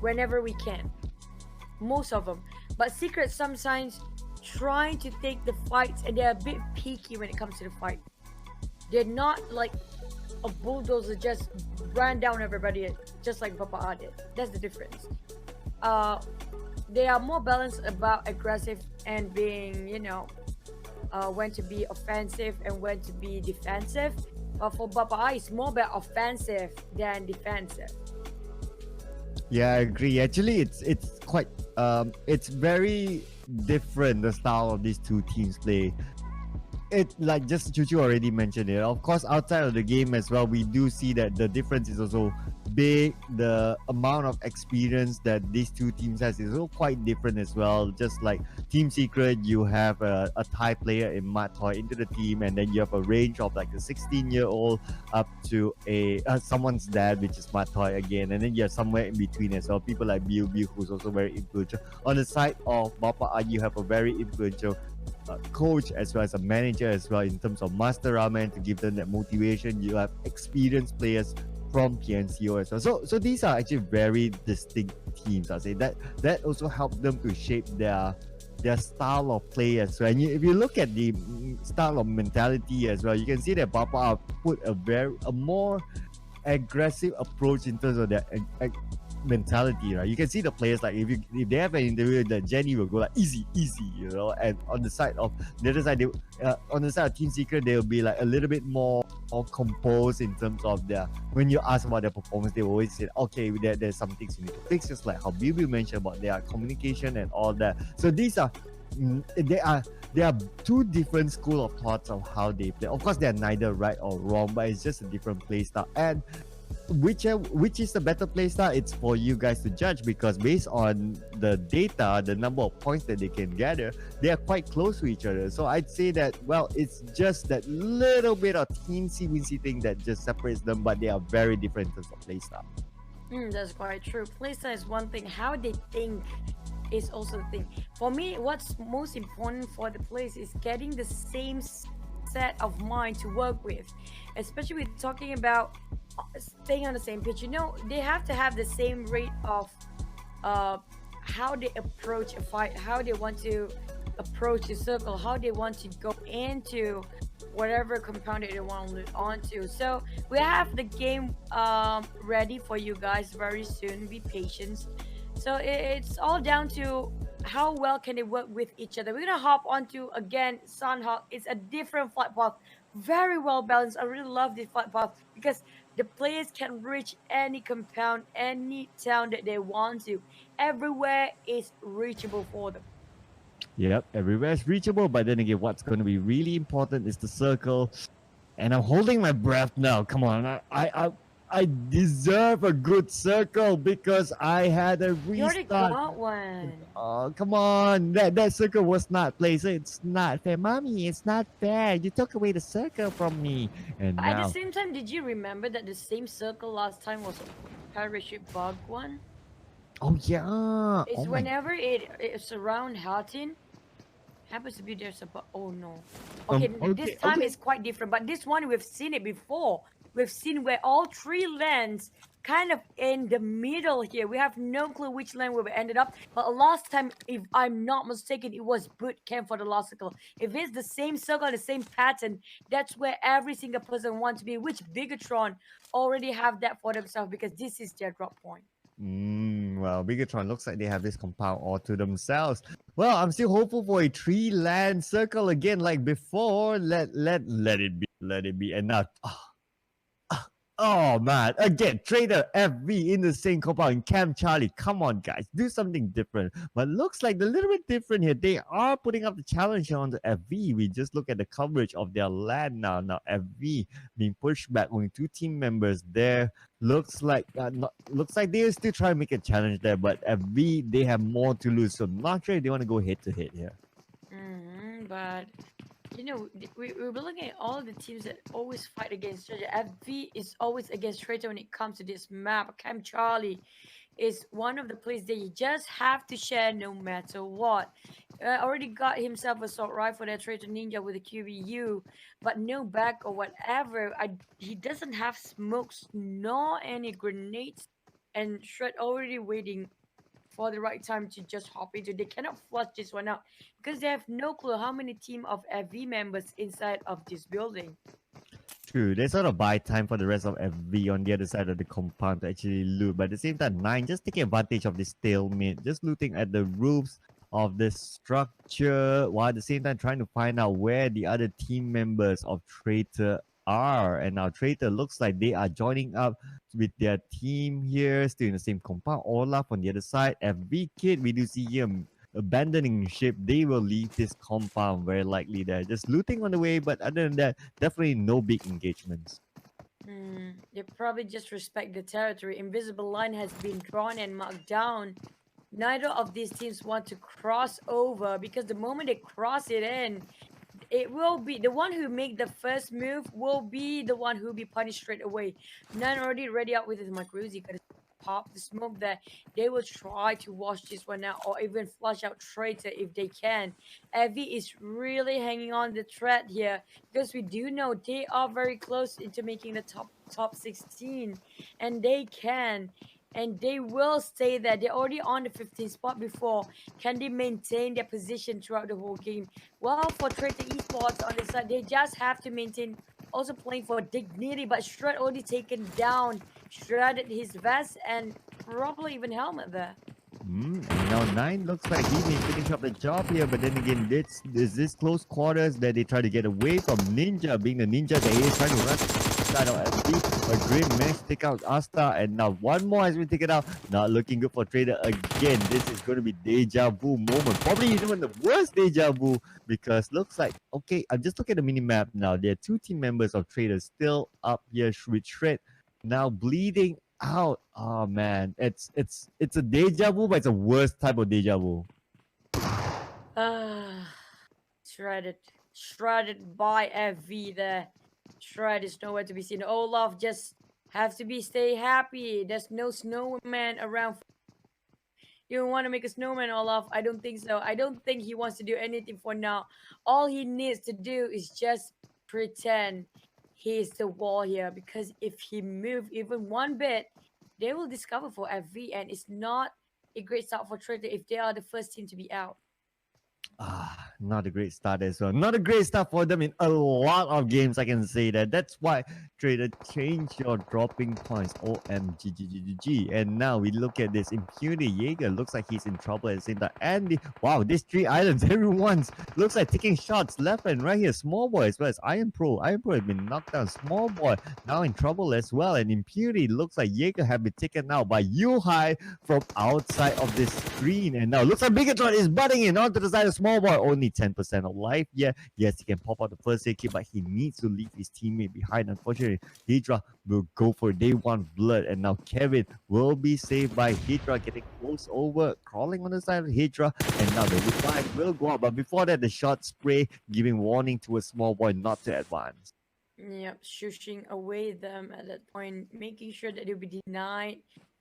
whenever we can, most of them. But Secret sometimes trying to take the fights, and they're a bit peaky when it comes to the fight. They're not like a bulldozer just ran down everybody just like Bapak did. That's the difference. They are more balanced about aggressive and being, you know, when to be offensive and when to be defensive. But for Bapak, it's more about offensive than defensive. Yeah, I agree. Actually, it's quite it's very different, the style of these two teams play. It, like just Chuchu already mentioned it. Of course, outside of the game as well, we do see that the difference is also big. The amount of experience that these two teams has is also quite different as well. Just like Team Secret, you have a Thai player in Matoy into the team, and then you have a range of like a 16-year-old up to a someone's dad, which is Matoy again, and then you have somewhere in between as well. People like Biu who's also very influential. On the side of Bapak, you have a very influential coach as well as a manager as well in terms of Master Ramen to give them that motivation. You have experienced players from PNCO as well. So these are actually very distinct teams. I say that also helped them to shape their style of play as well. And if you look at the style of mentality as well, you can see that Bapak put a more aggressive approach in terms of their mentality, right? You can see the players, like if they have an interview, that Jenny will go like easy, you know. And on the side of the other side, on the side of Team Secret, they'll be like a little bit more composed in terms of their. When you ask about their performance, they always say, okay, there's some things you need to fix, just like how Bibi mentioned about their communication and all that. So these are they are two different school of thoughts of how they play. Of course, they're neither right or wrong, but it's just a different play style. And which is the better play style, it's for you guys to judge, because based on the data, the number of points that they can gather, they are quite close to each other. So I'd say that, well, it's just that little bit of teensy-weensy thing that just separates them, but they are very different in terms of play style. That's quite true. Play style is one thing, how they think is also the thing. For me, what's most important for the players is getting the same set of mind to work with, especially with talking about staying on the same pitch. You know, they have to have the same rate of how they approach a fight, how they want to approach the circle, how they want to go into whatever compound that they want to loot onto. So we have the game ready for you guys very soon. Be patient. So it's all down to how well can they work with each other. We're gonna hop onto again Sanhok. It's a different flight path, very well balanced. I really love this flight path because the players can reach any compound, any town that they want to. Everywhere is reachable for them. Yep, everywhere is reachable, but then again, what's going to be really important is the circle. And I'm holding my breath now. Come on, I deserve a good circle because I had a You already restart. got one. Oh, come on. That circle was not played, so it's not fair. Mommy, it's not fair. You took away the circle from me. And But at the now... same time, did you remember that the same circle last time was a parachute bug one? Oh, yeah. It's Oh, my... whenever it's around Hatin, happens to be there's a bug. Oh no. Okay, this time it's quite different, but this one we've seen it before. We've seen where all three lands kind of in the middle here. We have no clue which land we ended up. But last time, if I'm not mistaken, it was boot camp for the last circle. If it's the same circle, the same pattern, that's where every single person wants to be, which Bigetron already have that for themselves because this is their drop point. Well, Bigetron looks like they have this compound all to themselves. Well, I'm still hopeful for a 3-land circle again like before. Let it be. Let it be. And now... Oh man, again, Traitor, FV in the same compound, Camp Charlie. Come on, guys, do something different. But looks like a little bit different here. They are putting up the challenge on the FV. We just look at the coverage of their land now. Now FV being pushed back, only 2 team members there. Looks like they'll still try to make a challenge there, but FV, they have more to lose. So not sure if they want to go head to head here. But you know, we're looking at all the teams that always fight against Traitor. FV is always against Traitor when it comes to this map. Camp Charlie is one of the places that you just have to share no matter what. Already got himself a assault rifle, that Traitor Ninja with a QBU, but no back or whatever. He doesn't have smokes nor any grenades, and Shred already waiting for the right time to just hop into. They cannot flush this one out because they have no clue how many team of FV members inside of this building. True, they sort of buy time for the rest of FV on the other side of the compound to actually loot. But at the same time, 9 just taking advantage of this stalemate, just looting at the roofs of the structure, while at the same time trying to find out where the other team members of Traitor are. And now Traitor looks like they are joining up with their team here, still in the same compound. Olaf on the other side. FV Kid, we do see him abandoning ship. They will leave this compound very likely there. Just looting on the way, but other than that, definitely no big engagements. They probably just respect the territory. Invisible line has been drawn and marked down. Neither of these teams want to cross over because the moment they cross it in, it will be the one who make the first move will be the one who will be punished straight away. None already ready out with his microzi, gonna pop the smoke there. They will try to wash this one out or even flush out Traitor if they can. Evie is really hanging on the thread here because we do know they are very close into making the top 16, and they can. And they will stay there. They're already on the 15th spot before. Can they maintain their position throughout the whole game? Well, for Traitor Esports on this side, they just have to maintain, also playing for dignity. But Shred already taken down, shredded his vest and probably even helmet there. And now 9 looks like he may finish up the job here, but then again, this close quarters that they try to get away from Ninja, being the Ninja that he is trying to run side of FD. But Grim managed to take out Asta, and now one more has been taken out. Not looking good for Traitor again. This is going to be deja vu moment. Probably even the worst deja vu, because looks like, okay, I'm just looking at the mini-map now. There are 2 team members of Traitor still up here with Shred, now bleeding out. Oh man, it's a deja vu, but it's a worst type of deja vu. Shredded by FV there. Shred is nowhere to be seen. Olaf just has to stay happy. There's no snowman around. You want to make a snowman, Olaf? I don't think so. I don't think he wants to do anything for now. All he needs to do is just pretend he's the wall here, because if he moves even one bit, they will discover for FV, and it's not a great start for Traitor if they are the first team to be out. Not a great start as well. Not a great start for them in a lot of games, I can say that. That's why Traitor change your dropping points. OMG. And now we look at this. Impunity Jaeger looks like he's in trouble at the same time. And wow, these 3 islands, everyone's looks like taking shots left and right here. Small Boy as well as Iron Pro. Iron Pro has been knocked down. Small Boy now in trouble as well. And Impunity looks like Jaeger have been taken out by Yuhai from outside of this screen. And now looks like Bigetron is butting in onto the side of small boy only 10% of life. Yeah, yes, he can pop out the first aid kit, but he needs to leave his teammate behind. Unfortunately, Hydra will go for day one blood, and now Kevin will be saved by Hydra, getting close over, crawling on the side of Hydra, and now the revive will go up. But before that, the shot spray giving warning to a small boy not to advance. Yep, shushing away them at that point, making sure that they'll be denied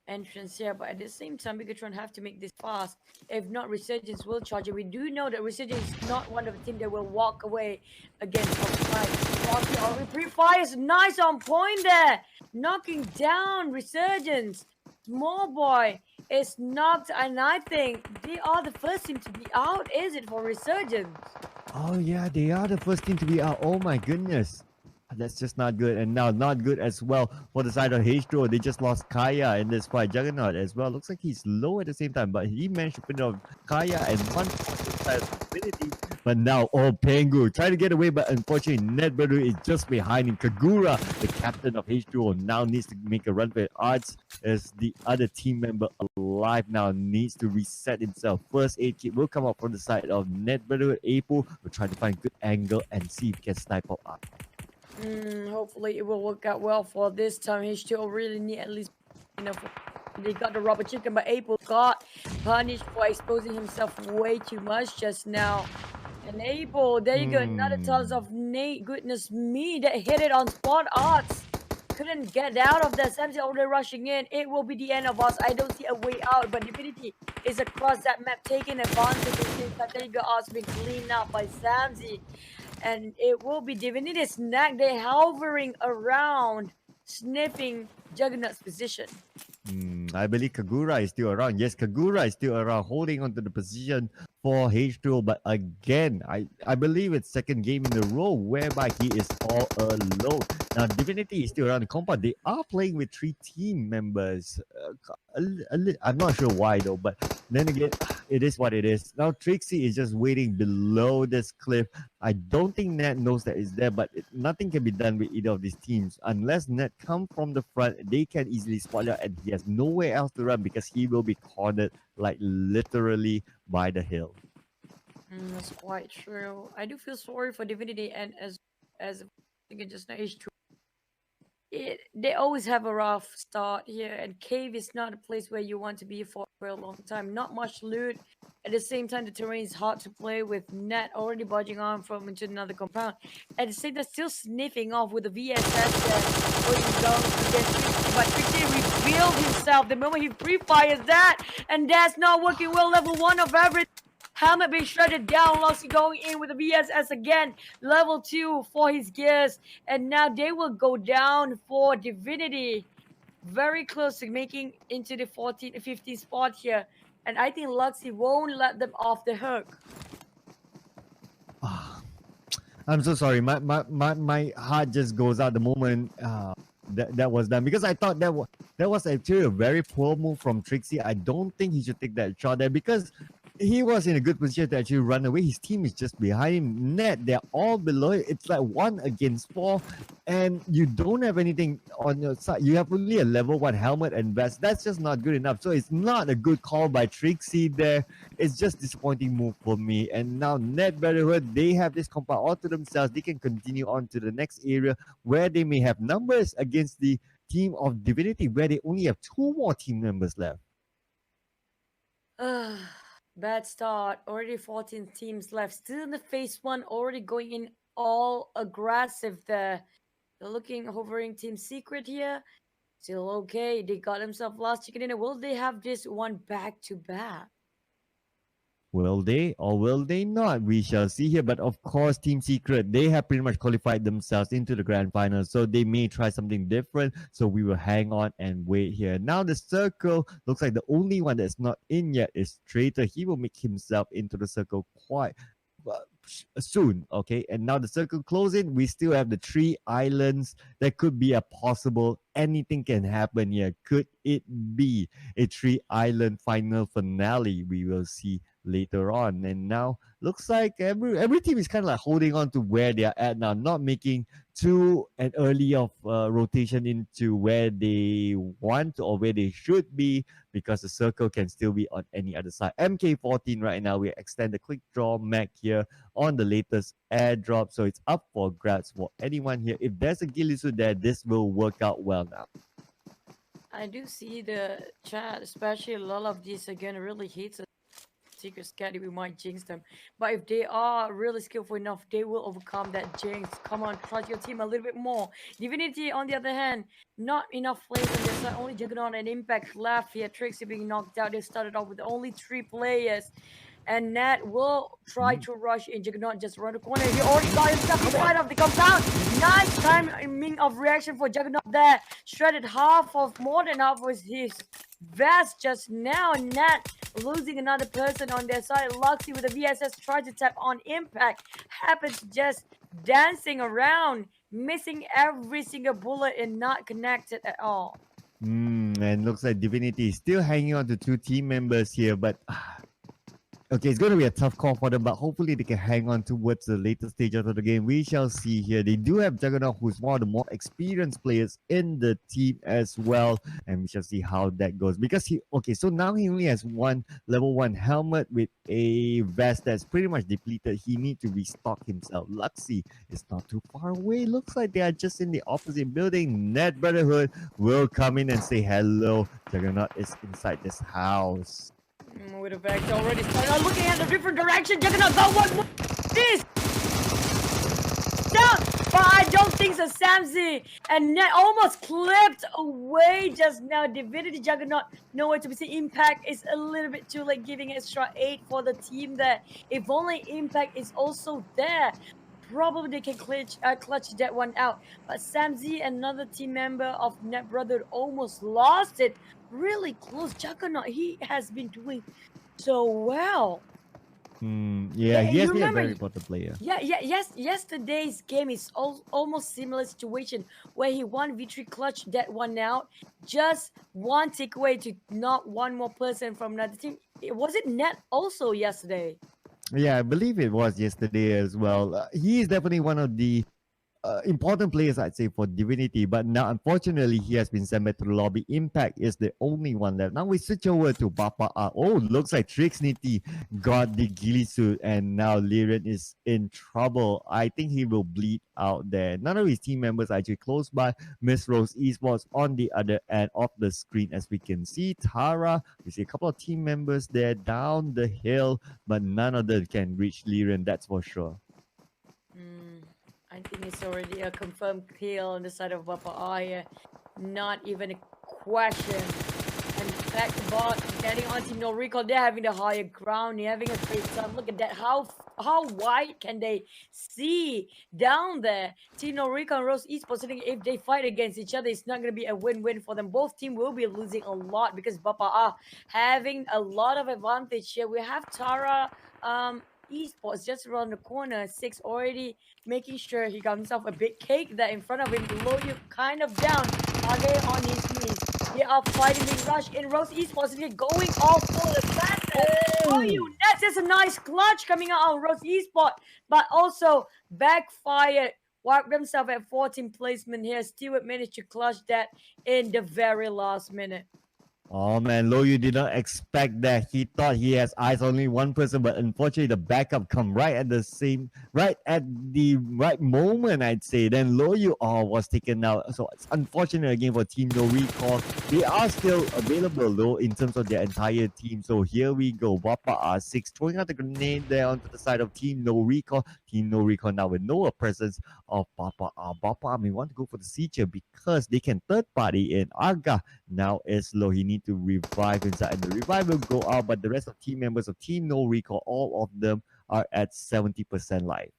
entrance here. But at the same time, Bigetron have to make this fast. If not, Resurgence will charge it. We do know that Resurgence is not one of the team that will walk away against Offside. Pre-fires, nice on point there. Knocking down Resurgence. Small boy is knocked, and I think they are the first team to be out, is it, for Resurgence? Oh yeah, they are the first team to be out. Oh my goodness. That's just not good. And now not good as well for the side of H2O. They just lost Kaya in this fight. Juggernaut as well. Looks like he's low at the same time, but he managed to put off Kaya and one side of Infinity. But now, Pengu trying to get away, but unfortunately, Brotherhood is just behind him. Kagura, the captain of H2O, now needs to make a run for it. Arts as the other team member alive now needs to reset himself. First aid kit will come up from the side of Brotherhood. Apo will try to find good angle and see if he can snipe up. Hopefully it will work out well for this time. H2O really need at least enough. They got the rubber chicken, but Abel got punished for exposing himself way too much just now. And Abel, there you go, another toss of Nate. Goodness me, that hit it on spot. Arts couldn't get out of that. Samsi already rushing in. It will be the end of us. I don't see a way out, but Divinity is across that map, taking advantage of things. There you go, Arts being cleaned up by Samsi. And it will be Divinity snack. They're hovering around, sniffing Juggernaut's position. I believe Kagura is still around. Yes, Kagura is still around, holding onto the position for H2O. But again, I believe it's second game in a row whereby he is all alone. Now, Divinity is still around the compound. They are playing with 3 team members. I'm not sure why though, but then again, it is what it is. Now, Trixie is just waiting below this cliff. I don't think Nat knows that it's there, but nothing can be done with either of these teams. Unless Nat come from the front, they can easily spot out, and he has nowhere else to run because he will be cornered like literally by the hill. That's quite true. I do feel sorry for Divinity, and as I think just now H2. They always have a rough start here, and Cave is not a place where you want to be for a long time. Not much loot. At the same time, the terrain is hard to play with. Nat already budging on from into another compound. At the same time, still sniffing off with the VSS going down against Trixie. But Trixie revealed himself the moment he pre-fires that, and that's not working well. Level 1 of everything. Helmet being shredded down. Lossy going in with the VSS again. Level 2 for his gears. And now they will go down for Divinity. Very close to making into the 14-15 spot here. And I think Luxy won't let them off the hook. I'm so sorry. My heart just goes out the moment that was done, because I thought that was actually a very poor move from Trixie. I don't think he should take that shot there, because he was in a good position to actually run away. His team is just behind him. Net, they're all below it. It's like 1 against 4, and you don't have anything on your side. You have only a level 1 helmet and vest. That's just not good enough. So it's not a good call by Trixie there. It's just disappointing move for me. And now Net Brotherhood, they have this compound all to themselves. They can continue on to the next area where they may have numbers against the team of Divinity, where they only have 2 more team members left. Bad start. Already 14 teams left. Still in the phase 1. Already going in all aggressive there. They're looking, hovering Team Secret here. Still okay. They got themselves last chicken dinner. Will they have this one back to back? Will they or will they not? We shall see here. But of course, Team Secret, they have pretty much qualified themselves into the grand final. So they may try something different. So we will hang on and wait here. Now the circle looks like the only one that's not in yet is Traitor. He will make himself into the circle quite soon. Okay. And now the circle closing. We still have the 3 islands. That could be a possible. Anything can happen here. Could it be a 3 island final finale? We will see later on. And now looks like every team is kind of like holding on to where they are at now, not making too an early of rotation into where they want or where they should be, because the circle can still be on any other side. MK14 right now, we extend the quick draw mech here on the latest airdrop, so it's up for grabs for anyone here. If there's a Gilisu there, this will work out well now. I do see the chat, especially a lot of these again really hits a secret scatter. We might jinx them, but if they are really skillful enough, they will overcome that jinx. Come on, trust your team a little bit more. Divinity, on the other hand, not enough players on their side. Only Juggernaut and Impact left here. Trixie being knocked out. They started off with only 3 players. And Nat will try to rush in. Juggernaut just around the corner. He already got himself inside of the compound. Nice timing of reaction for Juggernaut there. Shredded more than half was his vest just now. Nat losing another person on their side. Luxy with the VSS tried to tap on Impact. Happens just dancing around, missing every single bullet and not connected at all. And looks like Divinity is still hanging on to 2 team members here, but okay, it's going to be a tough call for them, but hopefully they can hang on towards the later stage of the game. We shall see here. They do have Juggernaut, who's one of the more experienced players in the team as well, and we shall see how that goes. Because so now he only has one level 1 helmet with a vest that's pretty much depleted. He needs to restock himself. Luxy is not too far away. Looks like they are just in the opposite building. Net Brotherhood will come in and say hello. Juggernaut is inside this house. With a back already started looking at a different direction. Juggernaut got one more. This down, but I don't think so. Samzy and Net almost clipped away just now. Divinity Juggernaut nowhere to be seen. Impact is a little bit too late, giving extra 8 for the team there. If only Impact is also there, probably they can clutch that one out. But Samzy, another team member of Net Brotherhood, almost lost it. Really close. Juggernaut, he has been doing so well. Yeah, he has been a very important player. Yesterday's game is almost similar situation where he won victory, clutch that one out. Just one takeaway to knock one more person from another team. Was it Net also yesterday? Yeah, I believe it was yesterday as well. He is definitely one of the important players, I'd say, for Divinity, but now unfortunately he has been sent back to the lobby. Impact is the only one left. Now we switch over to Bapak. Looks like Trixnity got the ghillie suit, and now Lyrian is in trouble. I think he will bleed out there. None of his team members are actually close by. Miss Rose Esports on the other end of the screen, as we can see. Tara, we see a couple of team members there down the hill, but none of them can reach Lyrian, that's for sure. I think it's already a confirmed kill on the side of Bapak here. Not even a question. And back to bot, getting on Team NoRecoil. They're having the higher ground. They're having a great time. Look at that. How wide can they see down there? Team NoRecoil and Rose Esports, if they fight against each other, it's not going to be a win-win for them. Both teams will be losing a lot because Bapak are having a lot of advantage here. We have Tara Esports just around the corner. 6 already making sure he got himself a big cake there in front of him. Below you, kind of down. Kage on his knees. They are fighting big rush in Rose Esports. They're going all for the battle. That's just a nice clutch coming out on Rose Esports, but also backfired. Wiped themselves at 14th placement here. Stewart managed to clutch that in the very last minute. Oh man, Loyu did not expect that. He thought he has eyes on only one person, but unfortunately the backup come right at the right moment, I'd say. Then Loyu was taken out. So it's unfortunate again for Team NoRecoil. They are still available though in terms of their entire team. So here we go. Bapak R6 throwing out the grenade there onto the side of Team NoRecoil. Team NoRecoil now with no presence of Bapak R. Bapak may want to go for the siege because they can third party in. Arga now is low. He needs to revive inside, and the revive will go out, but the rest of team members of Team NoRecoil, all of them are at 70% life.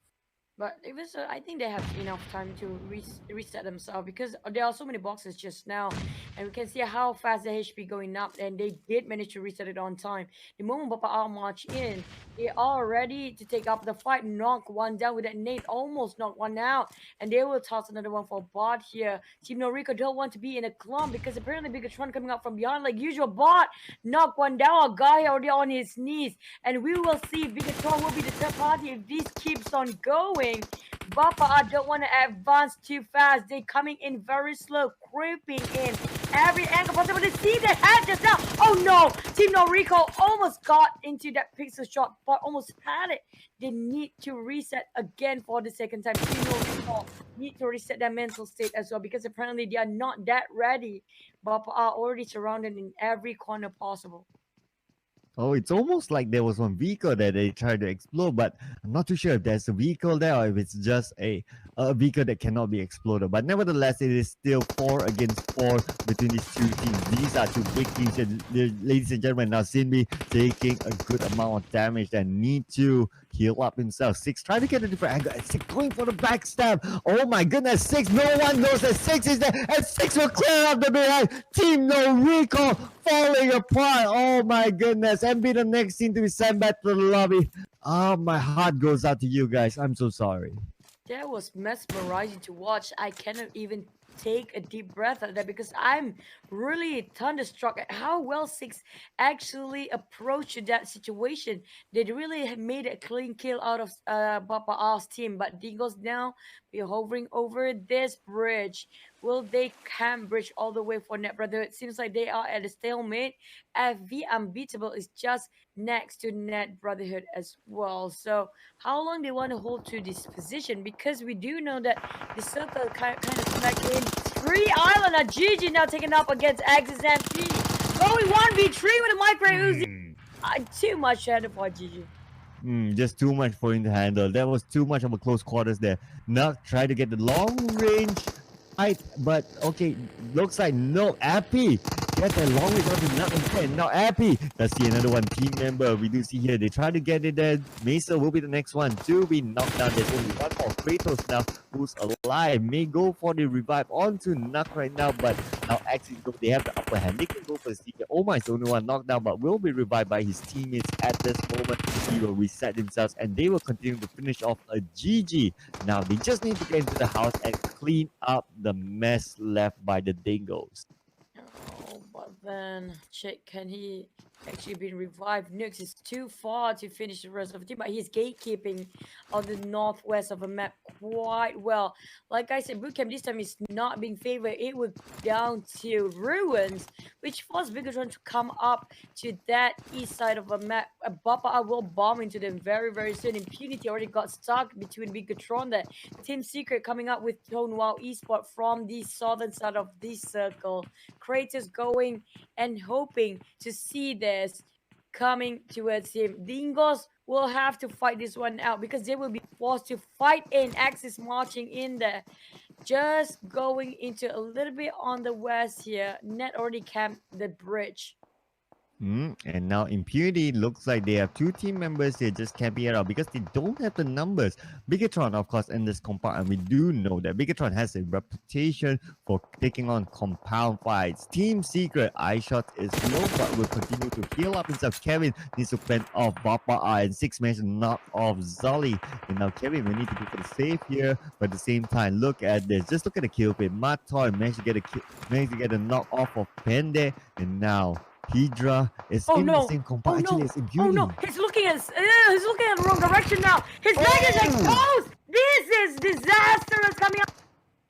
But it was, I think they have enough time to reset themselves because there are so many boxes just now, and we can see how fast the HP going up, and they did manage to reset it on time. The moment Bapak march in, they are ready to take up the fight, knock one down with that nade, almost knock one out, and they will toss another one for bot here. Team NoRecoil don't want to be in a clump because apparently Bigetron coming up from behind like usual. Bot knock one down, a guy already on his knees, and we will see Bigetron will be the third party if this keeps on going. Bapak don't want to advance too fast. They coming in very slow, creeping in every angle possible. To see the head just now. Oh no! Team NoRecoil almost got into that pixel shot, but almost had it. They need to reset again for the second time. Team NoRecoil need to reset their mental state as well because apparently they are not that ready. Bapak are already surrounded in every corner possible. Oh, it's almost like there was one vehicle that they tried to explode, but I'm not too sure if there's a vehicle there or if it's just a vehicle that cannot be exploded. But nevertheless, it is still 4 against 4 between these two teams. These are two big teams, ladies and gentlemen. Now Sinbi taking a good amount of damage and need to heal up himself. 6 trying to get a different angle, and 6 going for the backstab. Oh my goodness, 6, no one knows that 6 is there, and 6 will clear up the behind. Team NoRecoil falling apart. Oh my goodness, and be the next team to be sent back to the lobby. Oh, my heart goes out to you guys. I'm so sorry. That was mesmerizing to watch. I cannot even take a deep breath at that because I'm really thunderstruck at how well 6 actually approached that situation. They really have made a clean kill out of Bapak's team, but Dingoz now be hovering over this bridge. Will they camp bridge all the way for Net Brotherhood? It seems like they are at a stalemate. FV Unbeatable is just next to Net Brotherhood as well. So how long they want to hold to this position? Because we do know that the circle kind of smack in 3 Island. GG now taken up against Axis MP. Going 1v3 with a micro Uzi. Too much ahead for GG. Just too much for him to handle. That was too much of a close quarters there. Nuck tried to get the long range fight, but okay, looks like no Appy. Get that long range onto Nuck instead. Now Appy. Let's see another one team member. We do see here they try to get it there. Mesa will be the next one to be knocked down. There's only one more. Traitor now who's alive. May go for the revive onto Nuck right now, but now Axis they have the upper hand. They can go for the secret. Oh my, it's only one knockdown, but will be revived by his teammates at this moment. He will reset themselves and they will continue to finish off a GG. Now they just need to get into the house and clean up the mess left by the Dingoz. Oh, but then check, can he actually be revived? Nux is too far to finish the rest of the team, but he's gatekeeping on the northwest of the map quite well. Like I said, bootcamp this time is not being favored. It would down to ruins, which forced Bigetron to come up to that east side of the map. Bapak will bomb into them very, very soon. Impunity already got stuck between Bigetron there. Team Secret coming up with Tonewall Esport from the southern side of this circle. Creators going and hoping to see this coming towards him. Dingoz will have to fight this one out because they will be forced to fight in. Axis marching in there. Just going into a little bit on the west here. Net already camped the bridge. And now Impunity looks like they have 2 team members here just camping around because they don't have the numbers. Bigetron, of course, in this compound, and we do know that Bigetron has a reputation for taking on compound fights. Team Secret, eye shot is low, but will continue to heal up himself. Kevin needs to fend off Bapak, and 6 managed to knock off Zully. And now Kevin will need to go for the save here, but at the same time, look at this. Just look at the kill pit. Matoy managed to get a knock off of Pende, and now Hydra is in the same compound. Actually, it's Impunity. Oh no, he's looking at the wrong direction now. His leg is exposed. This is disastrous coming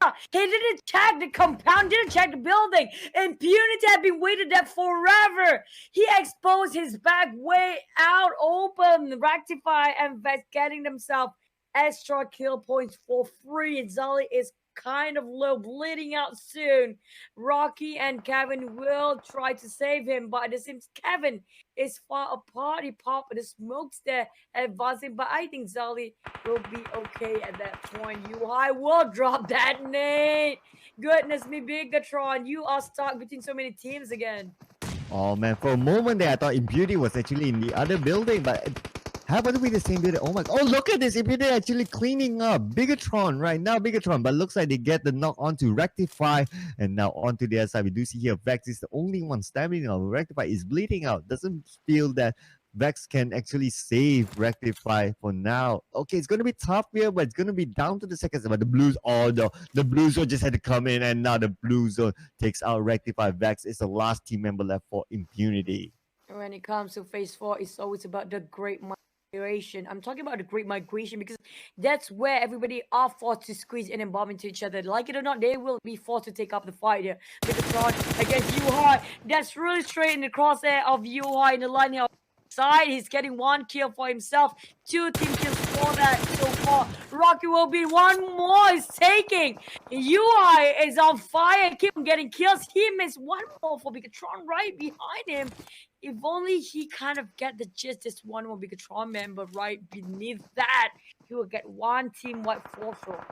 up. He didn't check the compound, didn't check the building. Impunity had been waiting there forever. He exposed his back way out open, rectify, and getting themselves extra kill points for free. Zully is kind of low, bleeding out soon. Rocky and Kevin will try to save him, but it seems Kevin is far apart. He popped the smokes there, advancing, but I think Zully will be okay at that point. I will drop that nade. Goodness me, Bigetron, you are stuck between so many teams again. Oh man, for a moment there, I thought Impunity was actually in the other building, but Happen to be the same builder. Oh my god. Oh, look at this. Impunity actually cleaning up. Bigetron right now. Bigetron. But looks like they get the knock onto Rectify. And now onto the other side. We do see here Vex is the only one standing now. Rectify is bleeding out. Doesn't feel that Vex can actually save Rectify for now. Okay, it's going to be tough here, but it's going to be down to the seconds. But the Blues, the Blue Zone just had to come in. And now the Blue Zone takes out Rectify. Vex is the last team member left for Impunity. When it comes to phase 4, it's always about the great migration. I'm talking about the great migration because that's where everybody are forced to squeeze in and bomb into each other. Like it or not, they will be forced to take up the fight here. Bigetron against Yuhai. That's really straight in the crosshair of Yuhai in the line here. Side, he's getting 1 kill for himself, 2 team kills for that so far. Rocky will be 1 more is taking. UI is on fire, keep on getting kills. He missed 1 more for Bigetron right behind him. If only he kind of get the gist, this 1 more Bigetron member right beneath that, he will get 1 team wipe for sure.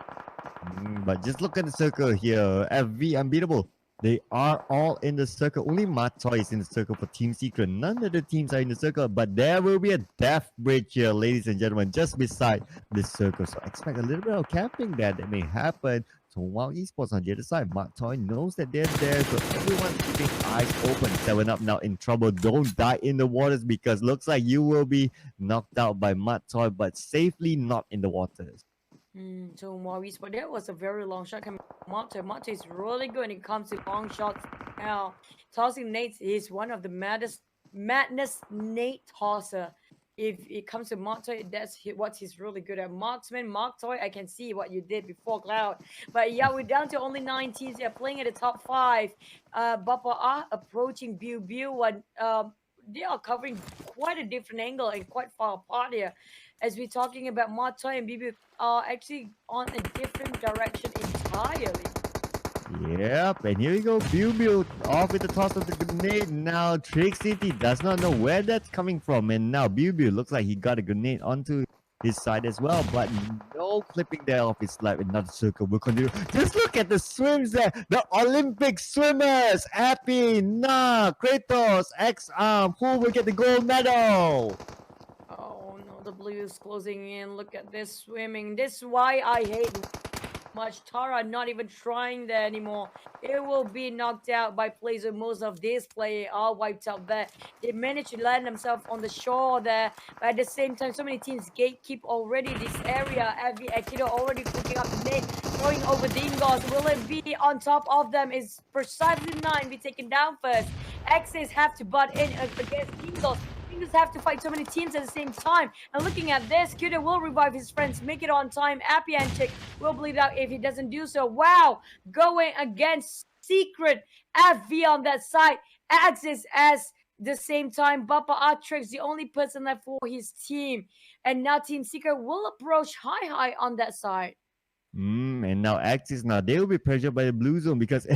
But just look at the circle here. FV Unbeatable. They are all in the circle. Only Matoy is in the circle for Team Secret. None of the teams are in the circle, but there will be a death bridge here, ladies and gentlemen, just beside this circle. So expect a little bit of camping that may happen. So while Esports on the other side, Matoy knows that they're there, so everyone's keeping eyes open. 7up now in trouble. Don't die in the waters because looks like you will be knocked out by Matoy, but safely not in the waters. So Maurice, but that was a very long shot coming from Mate. Mate is really good when it comes to long shots now. Tossing nades is one of the madness nade tosser. If it comes to Mate, that's what he's really good at. Marksman, Marktoy, I can see what you did before Cloud. But yeah, we're down to only 9 teams. They're playing at the top 5. Bapak are approaching Biu. They are covering quite a different angle and quite far apart here. As we're talking about Matoy and Bibu are actually on a different direction entirely. Yep, and here we go. Biu off with the toss of the grenade. Now Trick City does not know where that's coming from. And now Biu looks like he got a grenade onto his side as well. But no clipping there off his life. Another circle will continue. Just look at the swims there. The Olympic swimmers. Happy, Kratos, X-Arm. Who will get the gold medal? The blue is closing in. Look at this swimming. This is why I hate much. Tara not even trying there anymore. It will be knocked out by players. Most of these players are wiped out there. They managed to land themselves on the shore there. But at the same time, so many teams gatekeep already this area. Avi Akido already picking up the net, throwing over Dingoz. Will it be on top of them? Is precisely 9 be taken down first? X's have to butt in against Dingoz. Have to fight so many teams at the same time. And looking at this, Kuda will revive his friends, make it on time. Appy and Chick will bleed out if he doesn't do so. Wow, going against Secret FV on that side. Axis as the same time. Bapak Atrix, the only person left for his team. And now Team Secret will approach high on that side. And now Axis, now they will be pressured by the blue zone because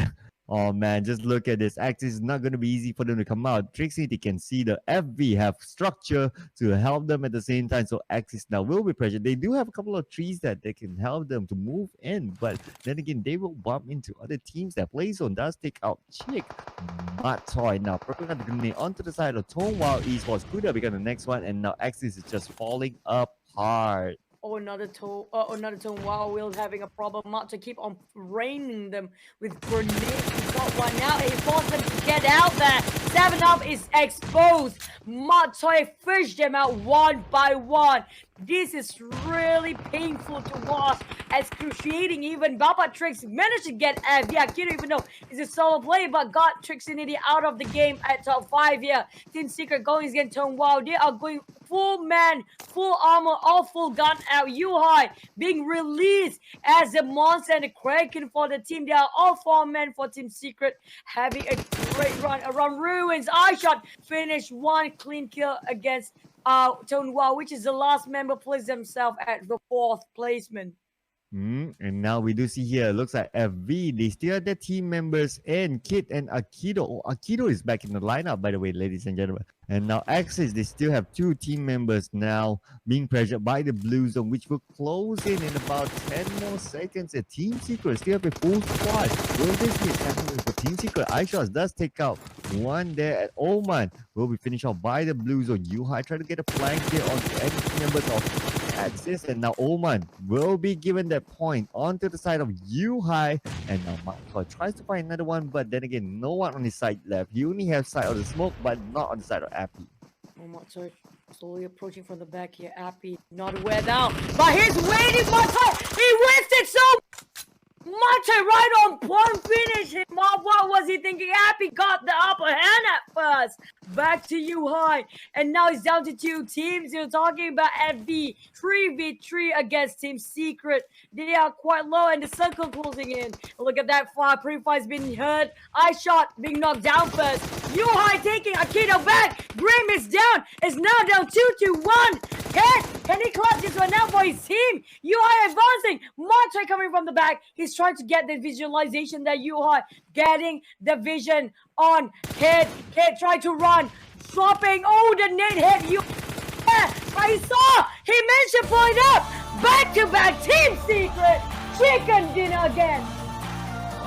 oh man, just look at this. Axis is not going to be easy for them to come out. Trick City can see the FV have structure to help them at the same time. So Axis now will be pressured. They do have a couple of trees that they can help them to move in. But then again, they will bump into other teams. That play zone does take out Chick. Matoy now putting out the grenade onto the side of Tonewall Esports. Could have become the next one. And now Axis is just falling apart. Another tone. Wow, Will's having a problem. Not to keep on raining them with grenades. He got one out. He forced them to get out there. 7up is exposed. Matoy fished them out 1 by 1. This is really painful to watch. Excruciating. Even Bapak Tricks managed to get F. Yeah, Kiro even though it's a solo play, but got Trixinity out of the game at top 5 here. Team Secret going against Tone. Wow, they are going full man, full armor, all full gun out. Yuhai being released as a monster and a Kraken for the team. They are all 4 men for Team Secret, having a great run around Ruins. iShot finished 1 clean kill against Tonewall, which is the last member placed themselves at the 4th placement. And now we do see here, looks like FV, they still have their team members in Kit and Akido. Oh, Akido is back in the lineup, by the way, ladies and gentlemen. And now Axis, they still have 2 team members now being pressured by the blue zone, which will close in about 10 more seconds. A Team Secret still have a full squad. Will this be happening for Team Secret? iShots does take out one there at Oman. Will be finished off by the blue zone. Yuhai try to get a flank here on the enemy members of Axis, and now Oman will be given that point onto the side of Yuhai, and now Michael tries to find another one, but then again, no one on his side left. He only has sight of the smoke, but not on the side of Appy. Motor slowly approaching from the back here. Appy not aware now, but he's waiting. Motor, he wasted so much right on point finish him off. What was he thinking? Appy got the upper hand at first. Back to you, High. And now it's down to 2 teams. You're talking about FV 3v3 against Team Secret. They are quite low and the circle closing in. Look at that far. Pre-fight's been hurt. iShot being knocked down first. High taking Akito back. Grim is down. It's now down 2-1. Can he clutch this one out for his team? High advancing. Montre coming from the back. He's trying to get the visualization that High getting the vision on Kid. Kid tried to run. Dropping. Oh, the net hit you. Yeah, I saw. He managed to pull it up. Back-to-back Team Secret. Chicken dinner again.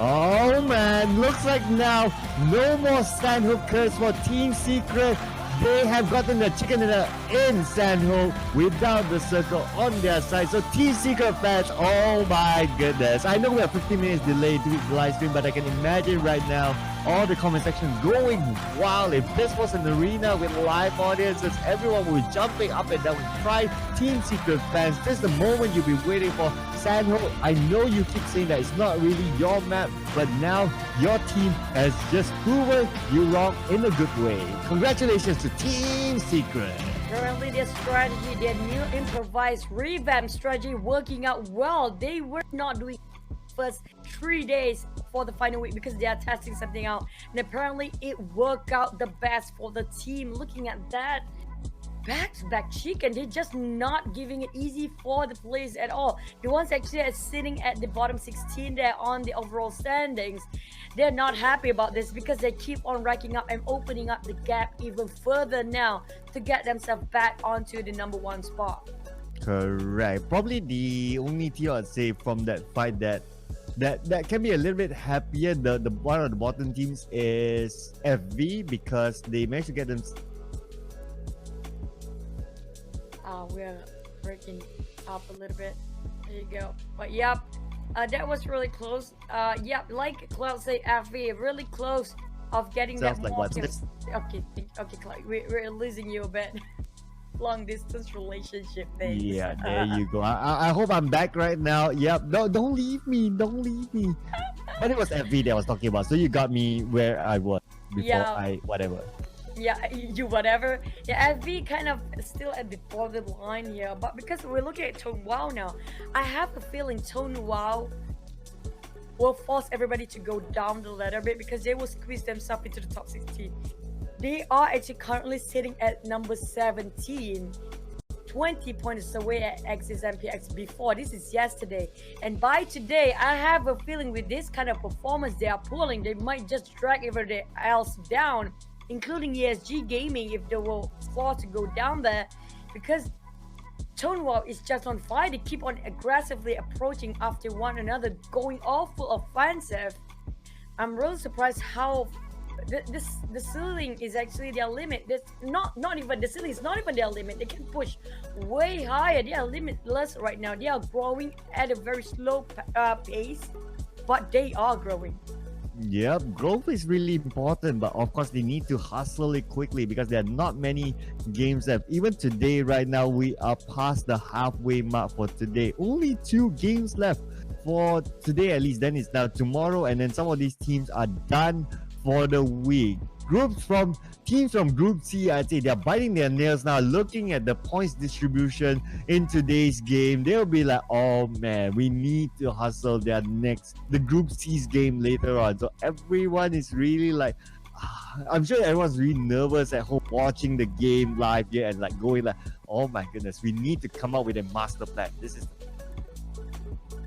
Oh man, looks like now no more Sanhok curse for Team Secret. They have gotten the chicken dinner in Sanhok without the circle on their side. So Team Secret fans, oh my goodness. I know we have 15 minutes delay to the live stream, but I can imagine right now all the comment section going wild. If this was an arena with live audiences, everyone will be jumping up and down with pride. Team Secret fans, this is the moment you've been waiting for. Sanhok, I know you keep saying that it's not really your map, but now your team has just proven you wrong in a good way. Congratulations to Team Secret. Currently, their strategy, their new improvised revamp strategy working out well. They were not doing first 3 days for the final week because they are testing something out. And apparently, it worked out the best for the team. Looking at that, back-to-back chicken, they're just not giving it easy for the players at all. The ones actually are sitting at the bottom 16 there on the overall standings, they're not happy about this because they keep on racking up and opening up the gap even further now to get themselves back onto the number 1 spot. Correct. Probably the only team I'd say from that fight that can be a little bit happier, the one of the bottom teams is FV because they managed to get them. We're breaking up a little bit. There you go. But yep, that was really close. Yep, like Cloud say, FV really close of getting Sounds that like more. what? Okay, Cloud, we're losing you a bit. Long distance relationship things. Yeah, there you go. I hope I'm back right now. Yep. No, don't leave me. Don't leave me. But it was FV that I was talking about. So you got me where I was before whatever. Yeah, you whatever. Yeah, FV kind of still at the borderline here, but because we're looking at Tone Wow now, I have a feeling Tone Wow will force everybody to go down the ladder a bit because they will squeeze themselves into the top 16. They are actually currently sitting at number 17, 20 points away at Axis MPX before. This is yesterday. And by today, I have a feeling with this kind of performance they are pulling, they might just drag everybody else down, including ESG Gaming if they will fall to go down there, because Tonewall is just on fire. They keep on aggressively approaching after one another, going all full offensive. I'm really surprised how the ceiling is actually their limit. That's not even the ceiling is not even their limit. They can push way higher. They are limitless right now. They are growing at a very slow pace, but they are growing. Yep, growth is really important, but of course they need to hustle it quickly because there are not many games left. Even today, right now, we are past the halfway mark for today. Only 2 games left for today, at least. Then it's now tomorrow, and then some of these teams are done for the week. Teams from Group C, I'd say they're biting their nails now, looking at the points distribution in today's game. They'll be like, oh man, we need to hustle the Group C's game later on. So everyone is really like, I'm sure everyone's really nervous at home watching the game live here and like going like, oh my goodness, we need to come up with a master plan. This is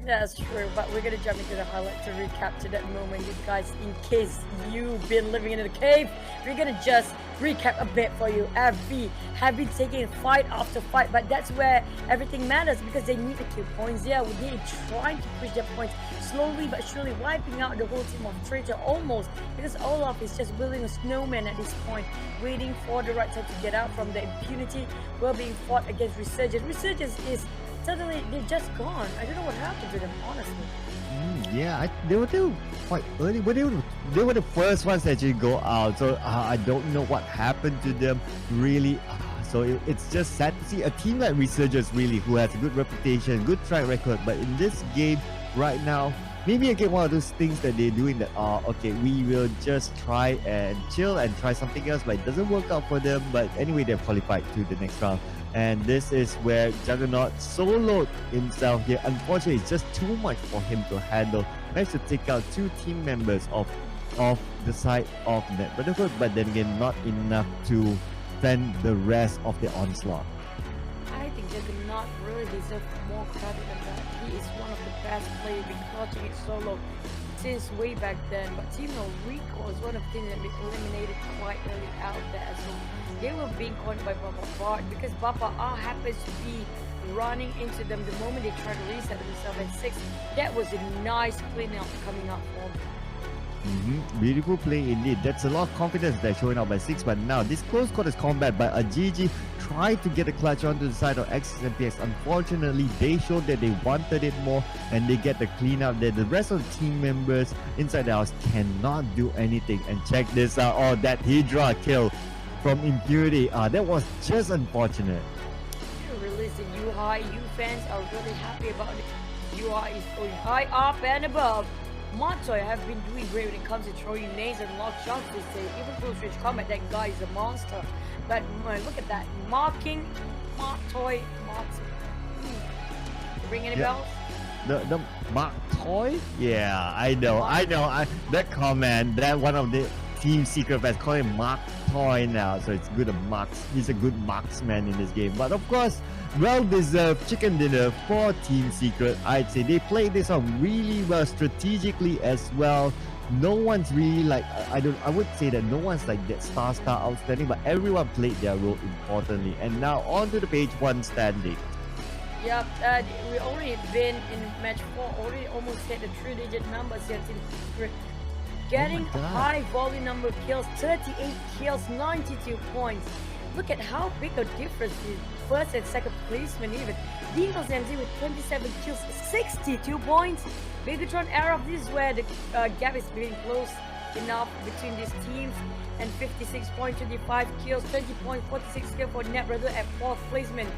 That's true, but we're gonna jump into the highlight to recap to that moment, you guys. In case you've been living in the cave, we're gonna just recap a bit for you. FB have been taking fight after fight, but that's where everything matters because they need the 2 points. Yeah, they're trying to push their points slowly but surely, wiping out the whole team of Traitor almost because Olaf is just building a snowman at this point, waiting for the right time to get out from the Impunity. Well, being fought against Resurgence. Resurgence is suddenly they're just gone. I don't know what happened to them, honestly. Yeah, they were quite early, but they were the first ones that actually go out. So I don't know what happened to them, really. So it's just sad to see a team like Resurgence, really, who has a good reputation, good track record. But in this game right now, maybe again one of those things that they're doing that okay, we will just try and chill and try something else, but it doesn't work out for them. But anyway, they're qualified to the next round. And this is where Juggernaut soloed himself here. Unfortunately, it's just too much for him to handle. Managed to take out 2 team members of the side of Net Brotherhood, but then again, not enough to fend the rest of the onslaught. I think Juggernaut really deserves more credit than that. He is one of the best players, been clutching it solo since way back then. But Team NoRecoil is one of the teams that been eliminated quite early out there. So they were being caught by Bapak because Bapak happens to be running into them the moment they try to reset themselves at 6. That was a nice clean up coming up for them. Beautiful play indeed. That's a lot of confidence they're showing out by 6. But now this close quarters combat by a GG tried to get a clutch onto the side of X's and PX. Unfortunately, they showed that they wanted it more and they get the clean up there. The rest of the team members inside the house cannot do anything. And check this out. Oh, that Hydra kill from Impunity. That was just unfortunate. Release the UI. You fans are really happy about it. UI is going high up and above. Montoy have been doing great when it comes to throwing nades and lock shots this day. Even close range combat, that guy is a monster. But look at that. Marking Montoy. Ring any bells? The Mark Toy? Yeah, I know. That comment, that one of the team secret fans call him Mark Toy now. So it's good he's a good marksman in this game. But of course, well-deserved chicken dinner for Team Secret. I'd say they played this out really well strategically as well. No one's really like, I would say that no one's like that star outstanding, but everyone played their role importantly. And now on to the page 1 standing. Yep, we already been in match 4, already almost hit the 3-digit numbers here. Team Secret getting high volume number of kills, 38 kills, 92 points. Look at how big a difference is first and second placement even. Dingoz MC with 27 kills, 62 points. Bigetron era, this is where the gap is being close enough between these teams. And 56 points, 25 kills, 20 points, 46 kills for Net Brotherhood at 4th placement.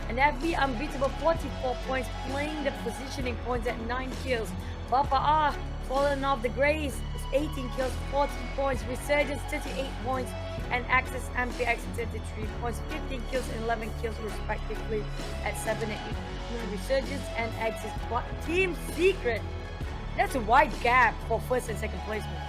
And FB Unbeatable, 44 points, playing the positioning points at 9 kills. Bapak fallen off the grace, 18 kills, 14 points. Resurgence, 38 points. And Axis MPX 33 points, 15 kills and 11 kills respectively at 7 and 8. Resurgence and Axis. But Team Secret, that's a wide gap for first and second placement.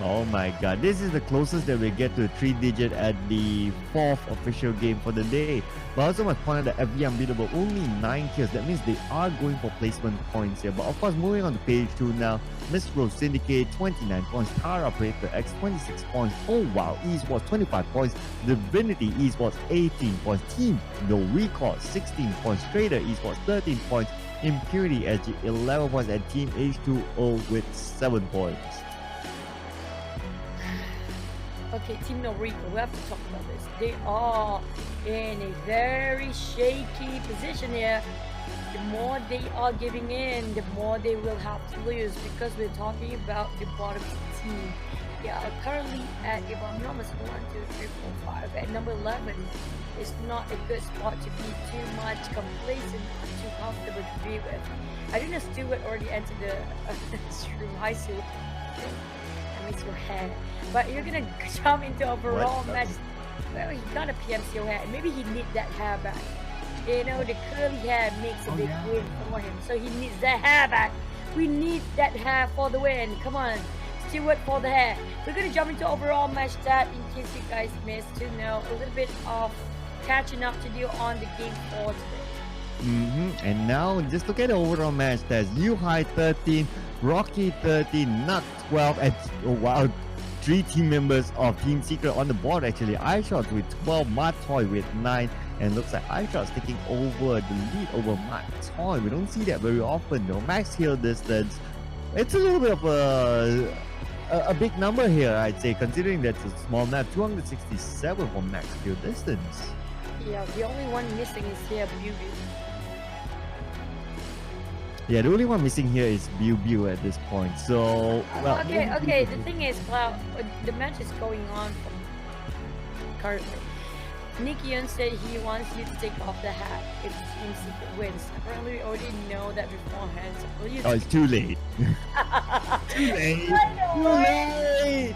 Oh my god, this is the closest that we get to a 3-digit at the 4th official game for the day. But I also must point out that FB Unbeatable only 9 kills. That means they are going for placement points here. But of course, moving on to page 2 now. Miss Rose Syndicate 29 points, Tara Proyecto X 26 points, Oh Wow Esports 25 points, Divinity Esports 18 points, Team NoRecoil 16 points, Traitor Esports 13 points, Impunity SG 11 points, and Team H2O with 7 points. Okay, Team NoRecoil, we have to talk about this. They are in a very shaky position here. The more they are giving in, the more they will have to lose because we're talking about the bottom team. They are currently at, if I'm not mistaken, 1, 2, 3, 4, 5. At number 11 is not a good spot to be too much complacent or too comfortable to be with. I don't know, Stuart already entered the stream. Hi, Sue. I miss your hair. But you're gonna jump into overall match. Well, he got a PMCO hair. Maybe he needs that hair back. You know, the curly hair makes a big win for him. So he needs that hair back. We need that hair for the win. Come on, Stuart for the hair. We're going to jump into overall match stat in case you guys missed to know a little bit of catching up to do on the game 4 today. And now, just look at the overall match stats. You High 13, Rocky 13, Nut 12, and wow, 3 team members of Team Secret on the board actually. iShots with 12, Matoy with 9, and looks like iShots taking over the lead over Matoy. We don't see that very often though. Max kill distance, it's a little bit of a big number here, I'd say, considering that's a small map. 267 for max kill distance. Yeah, the only one missing is here, Beauty. Yeah, the only one missing here is Biu at this point. So, well... Okay, the thing is, Cloud, the match is going on currently. Nick Yun said he wants you to take off the hat if Team Secret wins. Apparently, we already know that beforehand. So will you it's too late. Too late. Too late.